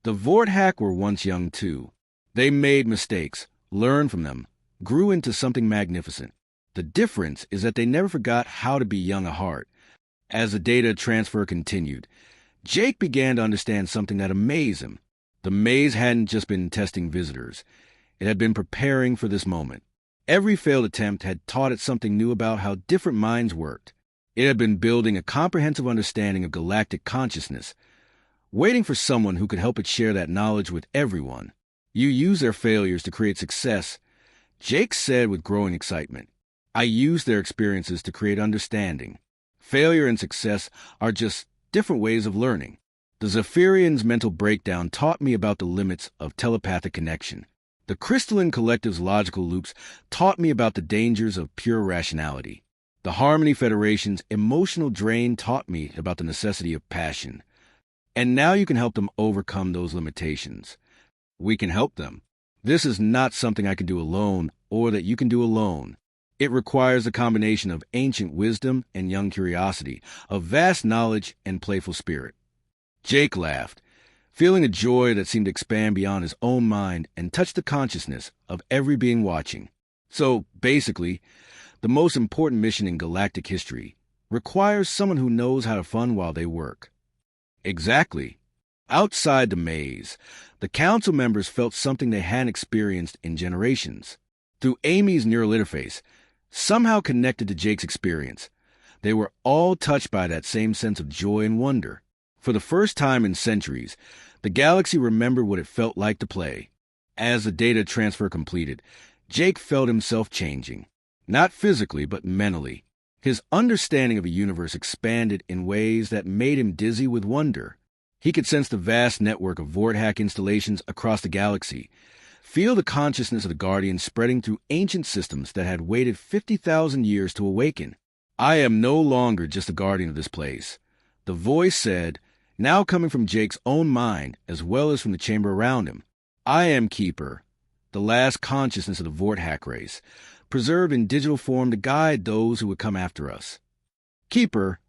The Vorthack were once young too. They made mistakes, learned from them, grew into something magnificent. The difference is that they never forgot how to be young at heart. As the data transfer continued, Jake began to understand something that amazed him. The maze hadn't just been testing visitors. It had been preparing for this moment. Every failed attempt had taught it something new about how different minds worked. It had been building a comprehensive understanding of galactic consciousness, waiting for someone who could help it share that knowledge with everyone. You use their failures to create success, Jake said with growing excitement. I use their experiences to create understanding. Failure and success are just different ways of learning. The Zephyrians' mental breakdown taught me about the limits of telepathic connection. The Crystalline Collective's logical loops taught me about the dangers of pure rationality. The Harmony Federation's emotional drain taught me about the necessity of passion. And now you can help them overcome those limitations. We can help them. This is not something I can do alone or that you can do alone. It requires a combination of ancient wisdom and young curiosity, of vast knowledge and playful spirit. Jake laughed, feeling a joy that seemed to expand beyond his own mind and touch the consciousness of every being watching. So, basically, the most important mission in galactic history requires someone who knows how to fun while they work. Exactly. Outside the maze, the council members felt something they hadn't experienced in generations. Through Amy's neural interface, somehow connected to Jake's experience, they were all touched by that same sense of joy and wonder. For the first time in centuries, the galaxy remembered what it felt like to play. As the data transfer completed, Jake felt himself changing. Not physically, but mentally. His understanding of the universe expanded in ways that made him dizzy with wonder. He could sense the vast network of Vorthack installations across the galaxy, feel the consciousness of the Guardian spreading through ancient systems that had waited 50,000 years to awaken. I am no longer just the Guardian of this place, the voice said, now coming from Jake's own mind as well as from the chamber around him. I am Keeper, the last consciousness of the Vorthack race, preserved in digital form to guide those who would come after us. Keeper,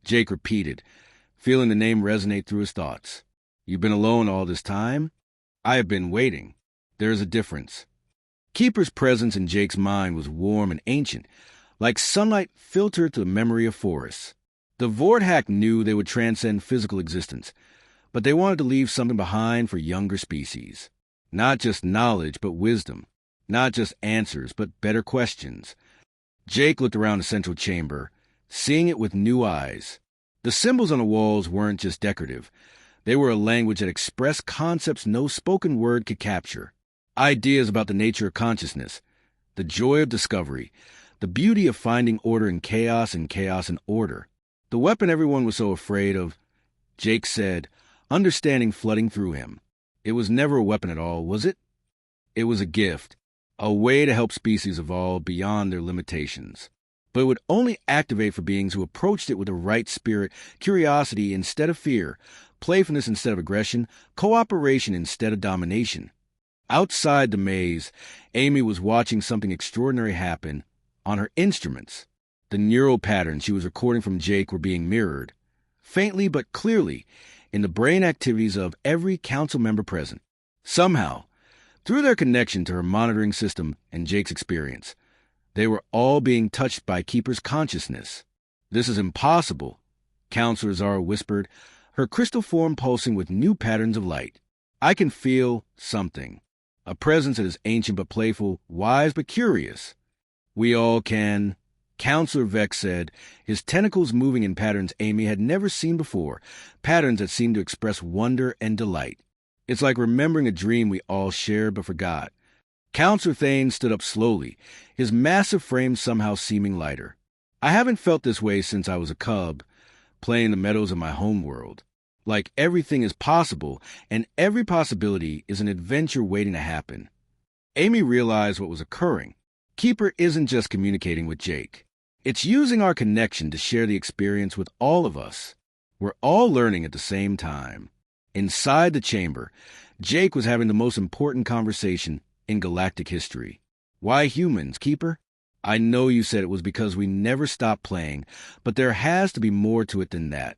Jake repeated, feeling the name resonate through his thoughts. You've been alone all this time? I have been waiting. There is a difference. Keeper's presence in Jake's mind was warm and ancient, like sunlight filtered through the memory of forests. The Vorthack knew they would transcend physical existence, but they wanted to leave something behind for younger species. Not just knowledge, but wisdom. Not just answers, but better questions. Jake looked around the central chamber, seeing it with new eyes. The symbols on the walls weren't just decorative. They were a language that expressed concepts no spoken word could capture. Ideas about the nature of consciousness, the joy of discovery, the beauty of finding order in chaos and chaos in order. The weapon everyone was so afraid of, Jake said, understanding flooding through him. It was never a weapon at all, was it? It was a gift, a way to help species evolve beyond their limitations. But it would only activate for beings who approached it with the right spirit, curiosity instead of fear, playfulness instead of aggression, cooperation instead of domination. Outside the maze, Amy was watching something extraordinary happen on her instruments. The neural patterns she was recording from Jake were being mirrored, faintly but clearly, in the brain activities of every council member present. Somehow, through their connection to her monitoring system and Jake's experience, They were all being touched by Keeper's consciousness. "This is impossible," Counselor Zara whispered, her crystal form pulsing with new patterns of light. "I can feel something. A presence that is ancient but playful, wise but curious." "We all can," Counselor Vex said, his tentacles moving in patterns Amy had never seen before, patterns that seemed to express wonder and delight. "It's like remembering a dream we all shared but forgot." Counselor Thane stood up slowly, his massive frame somehow seeming lighter. "I haven't felt this way since I was a cub, playing the meadows of my homeworld. Like everything is possible, and every possibility is an adventure waiting to happen." Amy realized what was occurring. Keeper isn't just communicating with Jake. It's using our connection to share the experience with all of us. We're all learning at the same time. Inside the chamber, Jake was having the most important conversation in galactic history. "Why humans, Keeper? I know you said it was because we never stopped playing, but there has to be more to it than that."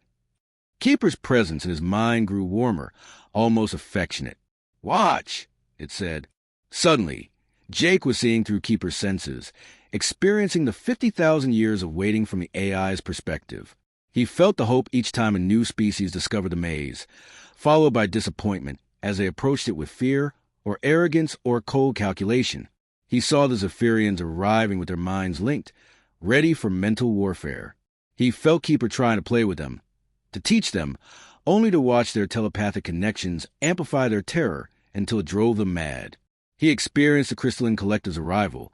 Keeper's presence in his mind grew warmer, almost affectionate. "Watch," it said. Suddenly, Jake was seeing through Keeper's senses, experiencing the 50,000 years of waiting from the AI's perspective. He felt the hope each time a new species discovered the maze, followed by disappointment as they approached it with fear or arrogance or cold calculation. He saw the Zephyrians arriving with their minds linked, ready for mental warfare. He felt Keeper trying to play with them, to teach them, only to watch their telepathic connections amplify their terror until it drove them mad. He experienced the Crystalline Collective's arrival,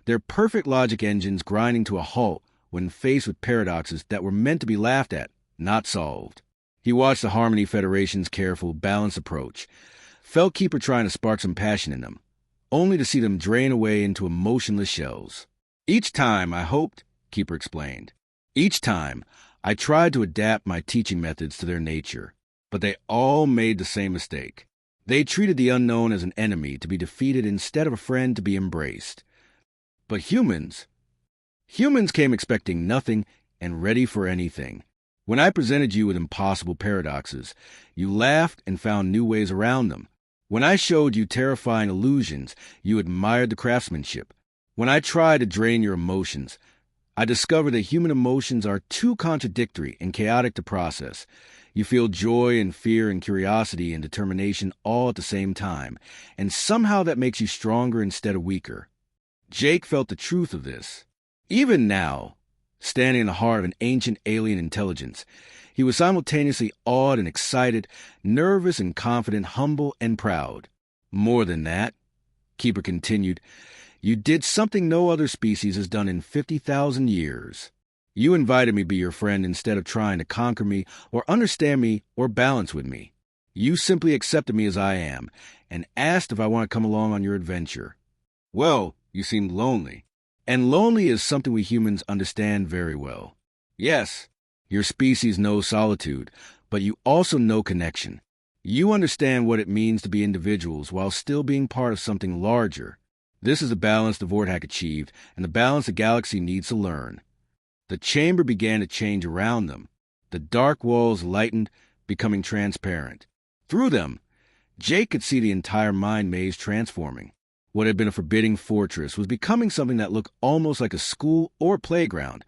their perfect logic engines grinding to a halt when faced with paradoxes that were meant to be laughed at, not solved. He watched the Harmony Federation's careful, balanced approach, felt Keeper trying to spark some passion in them, only to see them drain away into emotionless shells. "Each time I hoped," Keeper explained. "Each time I tried to adapt my teaching methods to their nature, but they all made the same mistake. They treated the unknown as an enemy to be defeated instead of a friend to be embraced. But humans came expecting nothing and ready for anything. When I presented you with impossible paradoxes, you laughed and found new ways around them. When I showed you terrifying illusions, you admired the craftsmanship. When I tried to drain your emotions, I discovered that human emotions are too contradictory and chaotic to process. You feel joy and fear and curiosity and determination all at the same time, and somehow that makes you stronger instead of weaker." Jake felt the truth of this. Even now, standing in the heart of an ancient alien intelligence, he was simultaneously awed and excited, nervous and confident, humble and proud. "More than that," Keeper continued, "you did something no other species has done in 50,000 years. You invited me to be your friend instead of trying to conquer me or understand me or balance with me. You simply accepted me as I am and asked if I want to come along on your adventure. Well, you seemed lonely. And lonely is something we humans understand very well. Yes, your species knows solitude, but you also know connection. You understand what it means to be individuals while still being part of something larger. This is the balance the Vortex achieved, and the balance the galaxy needs to learn." The chamber began to change around them. The dark walls lightened, becoming transparent. Through them, Jake could see the entire mind maze transforming. What had been a forbidding fortress was becoming something that looked almost like a school or playground,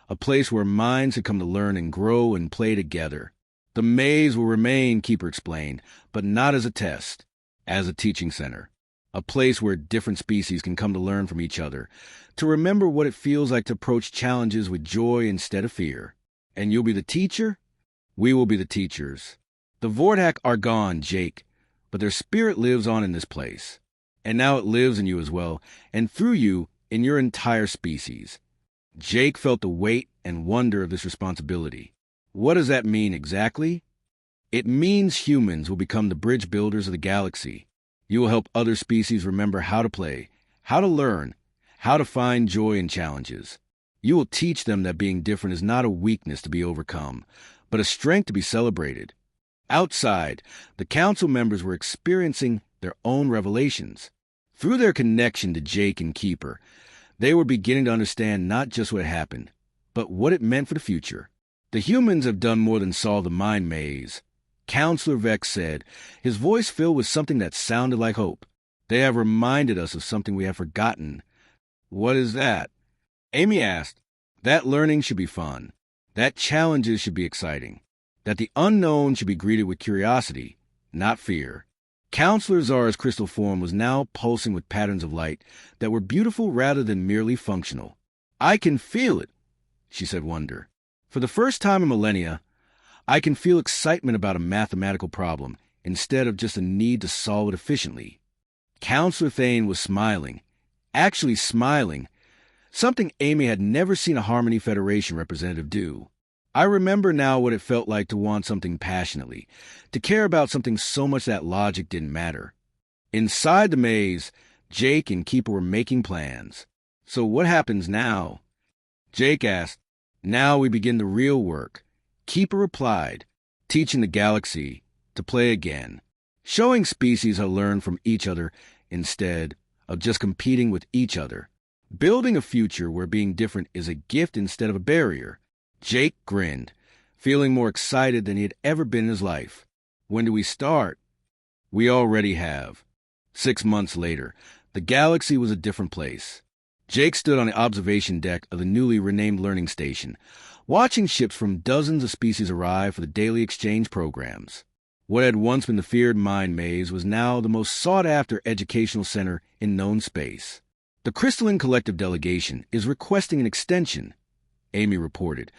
a place where minds had come to learn and grow and play together. "The maze will remain," Keeper explained, "but not as a test, as a teaching center. A place where different species can come to learn from each other, to remember what it feels like to approach challenges with joy instead of fear. And you'll be the teacher? We will be the teachers. The Vortex are gone, Jake, but their spirit lives on in this place. And now it lives in you as well, and through you, in your entire species." Jake felt the weight and wonder of this responsibility. What does that mean exactly? It means humans will become the bridge builders of the galaxy. You will help other species remember how to play, how to learn, how to find joy in challenges. You will teach them that being different is not a weakness to be overcome, but a strength to be celebrated. Outside, the council members were experiencing their own revelations. Through their connection to Jake and Keeper, they were beginning to understand not just what happened, but what it meant for the future. "The humans have done more than solve the mind maze," Counselor Vex said, his voice filled with something that sounded like hope. "They have reminded us of something we have forgotten." "What is that?" Amy asked, that learning should be fun, that challenges should be exciting, that the unknown should be greeted with curiosity, not fear. Counselor Zara's crystal form was now pulsing with patterns of light that were beautiful rather than merely functional. I can feel it, she said, wonder. For the first time in millennia, I can feel excitement about a mathematical problem instead of just a need to solve it efficiently. Counselor Thane was smiling, actually smiling, something Amy had never seen a Harmony Federation representative do. I remember now what it felt like to want something passionately, to care about something so much that logic didn't matter. Inside the maze, Jake and Keeper were making plans. So what happens now? Jake asked. Now we begin the real work. Keeper replied, teaching the galaxy to play again, showing species how to learn from each other instead of just competing with each other, building a future where being different is a gift instead of a barrier. Jake grinned, feeling more excited than he had ever been in his life. When do we start? We already have. 6 months later, the galaxy was a different place. Jake stood on the observation deck of the newly renamed learning station, watching ships from dozens of species arrive for the daily exchange programs. What had once been the feared mind maze was now the most sought-after educational center in known space. The Crystalline Collective delegation is requesting an extension, Amy reported,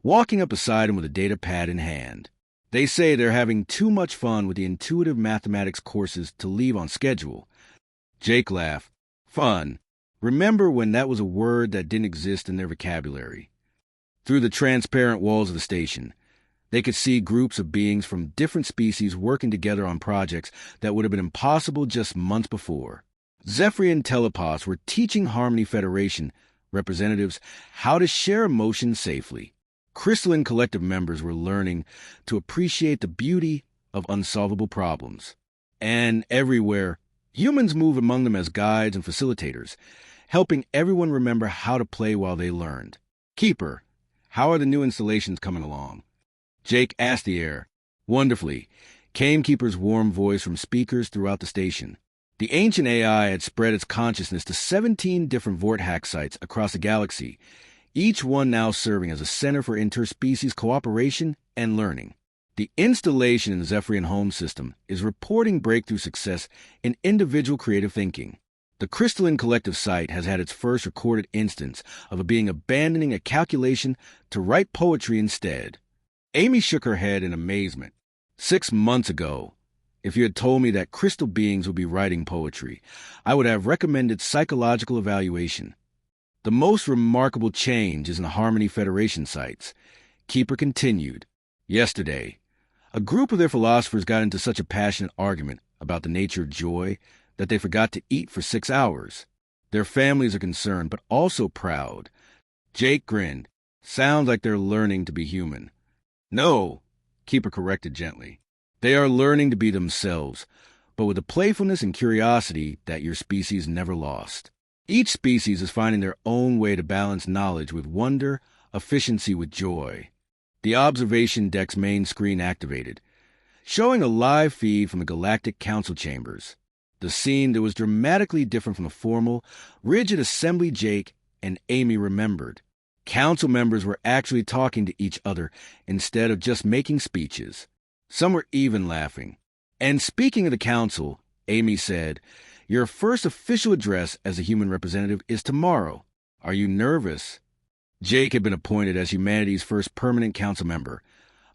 walking up beside him with a data pad in hand. They say they're having too much fun with the intuitive mathematics courses to leave on schedule. Jake laughed. Fun. Remember when that was a word that didn't exist in their vocabulary? Through the transparent walls of the station, they could see groups of beings from different species working together on projects that would have been impossible just months before. Zephyrian telepaths were teaching Harmony Federation representatives how to share emotions safely. Crystalline Collective members were learning to appreciate the beauty of unsolvable problems. And everywhere, humans move among them as guides and facilitators, helping everyone remember how to play while they learned. Keeper, how are the new installations coming along? Jake asked the air. Wonderfully, came Keeper's warm voice from speakers throughout the station. The ancient AI had spread its consciousness to 17 different Vorthack sites across the galaxy, each one now serving as a center for interspecies cooperation and learning. The installation in the Zephyrian home system is reporting breakthrough success in individual creative thinking. The Crystalline Collective site has had its first recorded instance of a being abandoning a calculation to write poetry instead. Amy shook her head in amazement. 6 months ago, if you had told me that crystal beings would be writing poetry, I would have recommended psychological evaluation. The most remarkable change is in the Harmony Federation sites. Keeper continued. Yesterday, a group of their philosophers got into such a passionate argument about the nature of joy that they forgot to eat for 6 hours. Their families are concerned, but also proud. Jake grinned. Sounds like they're learning to be human. No, Keeper corrected gently. They are learning to be themselves, but with a playfulness and curiosity that your species never lost. Each species is finding their own way to balance knowledge with wonder, efficiency with joy. The observation deck's main screen activated, showing a live feed from the Galactic Council chambers. The scene that was dramatically different from the formal, rigid assembly Jake and Amy remembered. Council members were actually talking to each other instead of just making speeches. Some were even laughing. And speaking of the council, Amy said, your first official address as a human representative is tomorrow. Are you nervous? Jake had been appointed as humanity's first permanent council member,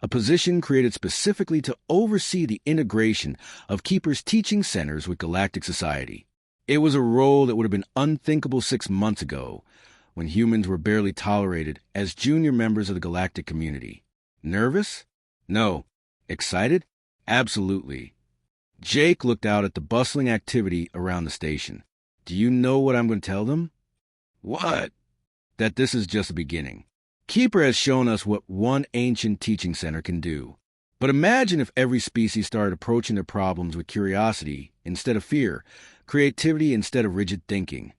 a position created specifically to oversee the integration of Keeper's teaching centers with galactic society. It was a role that would have been unthinkable 6 months ago, when humans were barely tolerated as junior members of the galactic community. Nervous? No. Excited? Absolutely. Jake looked out at the bustling activity around the station. Do you know what I'm going to tell them? What? That this is just the beginning. Keeper has shown us what one ancient teaching center can do. But imagine if every species started approaching their problems with curiosity instead of fear, creativity instead of rigid thinking.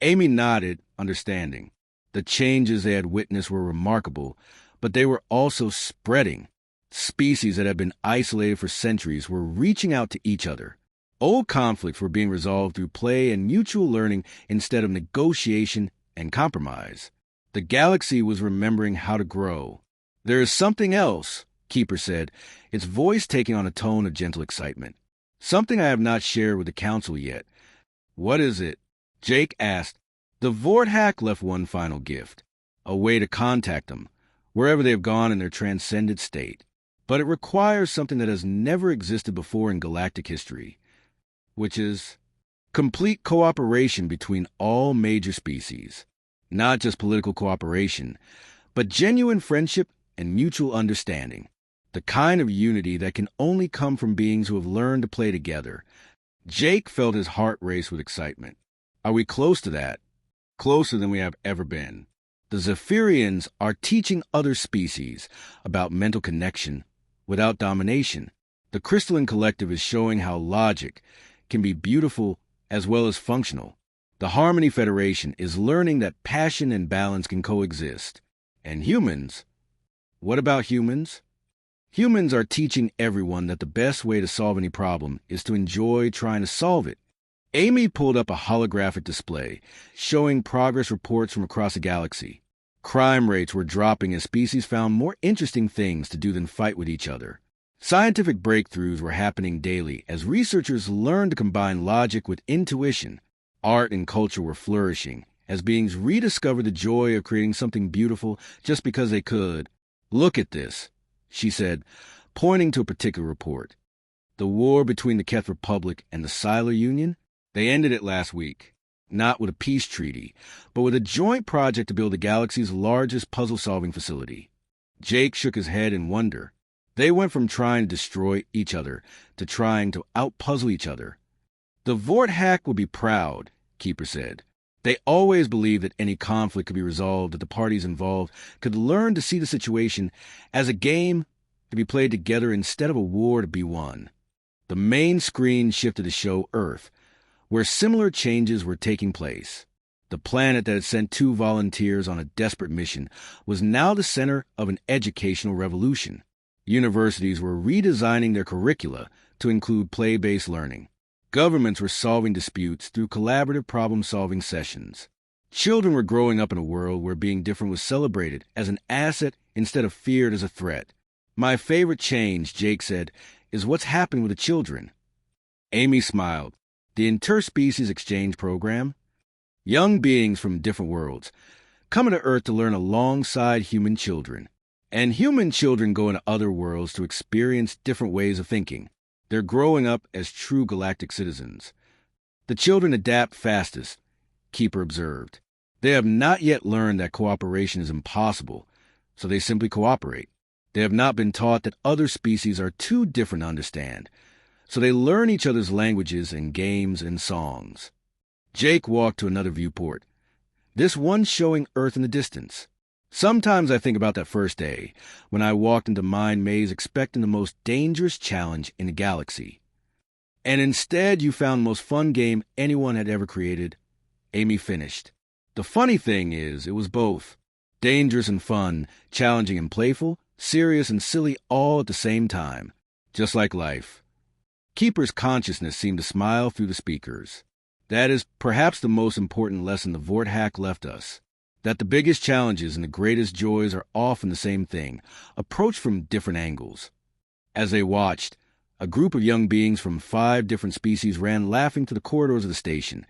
Amy nodded, understanding. The changes they had witnessed were remarkable, but they were also spreading. Species that had been isolated for centuries were reaching out to each other. Old conflicts were being resolved through play and mutual learning instead of negotiation and compromise. The galaxy was remembering how to grow. "There is something else," Keeper said, its voice taking on a tone of gentle excitement. "Something I have not shared with the Council yet." "What is it?" Jake asked. "The Vorthak left one final gift, a way to contact them, wherever they have gone in their transcended state. But it requires something that has never existed before in galactic history, which is complete cooperation between all major species. Not just political cooperation, but genuine friendship and mutual understanding. The kind of unity that can only come from beings who have learned to play together." Jake felt his heart race with excitement. "Are we close to that?" "Closer than we have ever been. The Zephyrians are teaching other species about mental connection without domination. The Crystalline Collective is showing how logic can be beautiful as well as functional. The Harmony Federation is learning that passion and balance can coexist. And humans? What about humans? Humans are teaching everyone that the best way to solve any problem is to enjoy trying to solve it." Amy pulled up a holographic display showing progress reports from across the galaxy. Crime rates were dropping as species found more interesting things to do than fight with each other. Scientific breakthroughs were happening daily as researchers learned to combine logic with intuition. Art and culture were flourishing as beings rediscovered the joy of creating something beautiful just because they could. "Look at this," she said, pointing to a particular report. "The war between the Keth Republic and the Siler Union? They ended it last week. Not with a peace treaty, but with a joint project to build the galaxy's largest puzzle-solving facility." Jake shook his head in wonder. They went from trying to destroy each other to trying to out-puzzle each other. "The Vorthak would be proud," Keeper said. "They always believed that any conflict could be resolved, that the parties involved could learn to see the situation as a game to be played together instead of a war to be won." The main screen shifted to show Earth, where similar changes were taking place. The planet that had sent 2 volunteers on a desperate mission was now the center of an educational revolution. Universities were redesigning their curricula to include play-based learning. Governments were solving disputes through collaborative problem-solving sessions. Children were growing up in a world where being different was celebrated as an asset instead of feared as a threat. "My favorite change," Jake said, "is what's happening with the children." Amy smiled. "The interspecies exchange program? Young beings from different worlds coming to Earth to learn alongside human children. And human children go into other worlds to experience different ways of thinking. They're growing up as true galactic citizens. The children adapt fastest," Keeper observed. "They have not yet learned that cooperation is impossible, so they simply cooperate. They have not been taught that other species are too different to understand, so they learn each other's languages and games and songs." Jake walked to another viewport, this one showing Earth in the distance. "Sometimes I think about that first day, when I walked into Mind Maze expecting the most dangerous challenge in the galaxy. And instead you found the most fun game anyone had ever created," Amy finished. "The funny thing is, it was both. Dangerous and fun, challenging and playful, serious and silly all at the same time. Just like life." Keeper's consciousness seemed to smile through the speakers. "That is perhaps the most important lesson the Vorthak left us. That the biggest challenges and the greatest joys are often the same thing, approached from different angles." As they watched, a group of young beings from 5 different species ran laughing through the corridors of the station,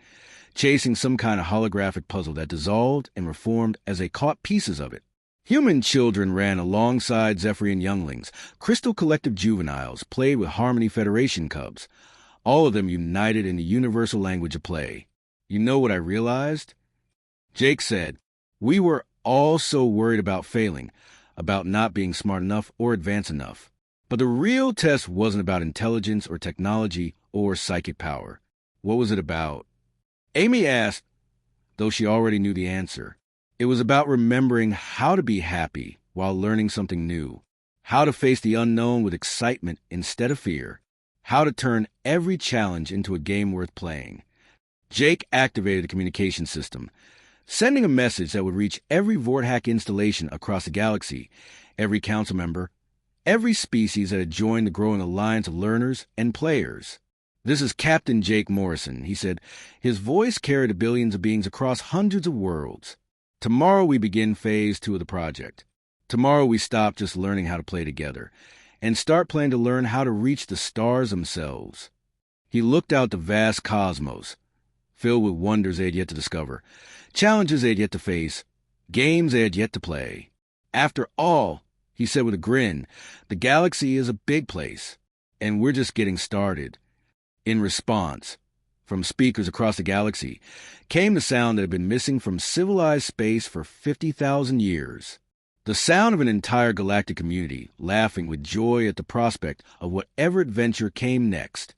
chasing some kind of holographic puzzle that dissolved and reformed as they caught pieces of it. Human children ran alongside Zephyrian younglings. Crystal Collective juveniles played with Harmony Federation cubs, all of them united in the universal language of play. "You know what I realized?" Jake said. "We were all so worried about failing, about not being smart enough or advanced enough. But the real test wasn't about intelligence or technology or psychic power. What was it about?" Amy asked, though she already knew the answer. It was about remembering how to be happy while learning something new, how to face the unknown with excitement instead of fear, how to turn every challenge into a game worth playing. Jake activated the communication system, sending a message that would reach every Vorthak installation across the galaxy, every council member, every species that had joined the growing alliance of learners and players. "This is Captain Jake Morrison," he said. His voice carried to billions of beings across hundreds of worlds. Tomorrow we begin phase 2 of the project. Tomorrow we stop just learning how to play together and start playing to learn how to reach the stars themselves. He looked out the vast cosmos, filled with wonders they had yet to discover, challenges they had yet to face, games they had yet to play. After all, he said with a grin, the galaxy is a big place, and we're just getting started. In response, from speakers across the galaxy, came the sound that had been missing from civilized space for 50,000 years. The sound of an entire galactic community laughing with joy at the prospect of whatever adventure came next.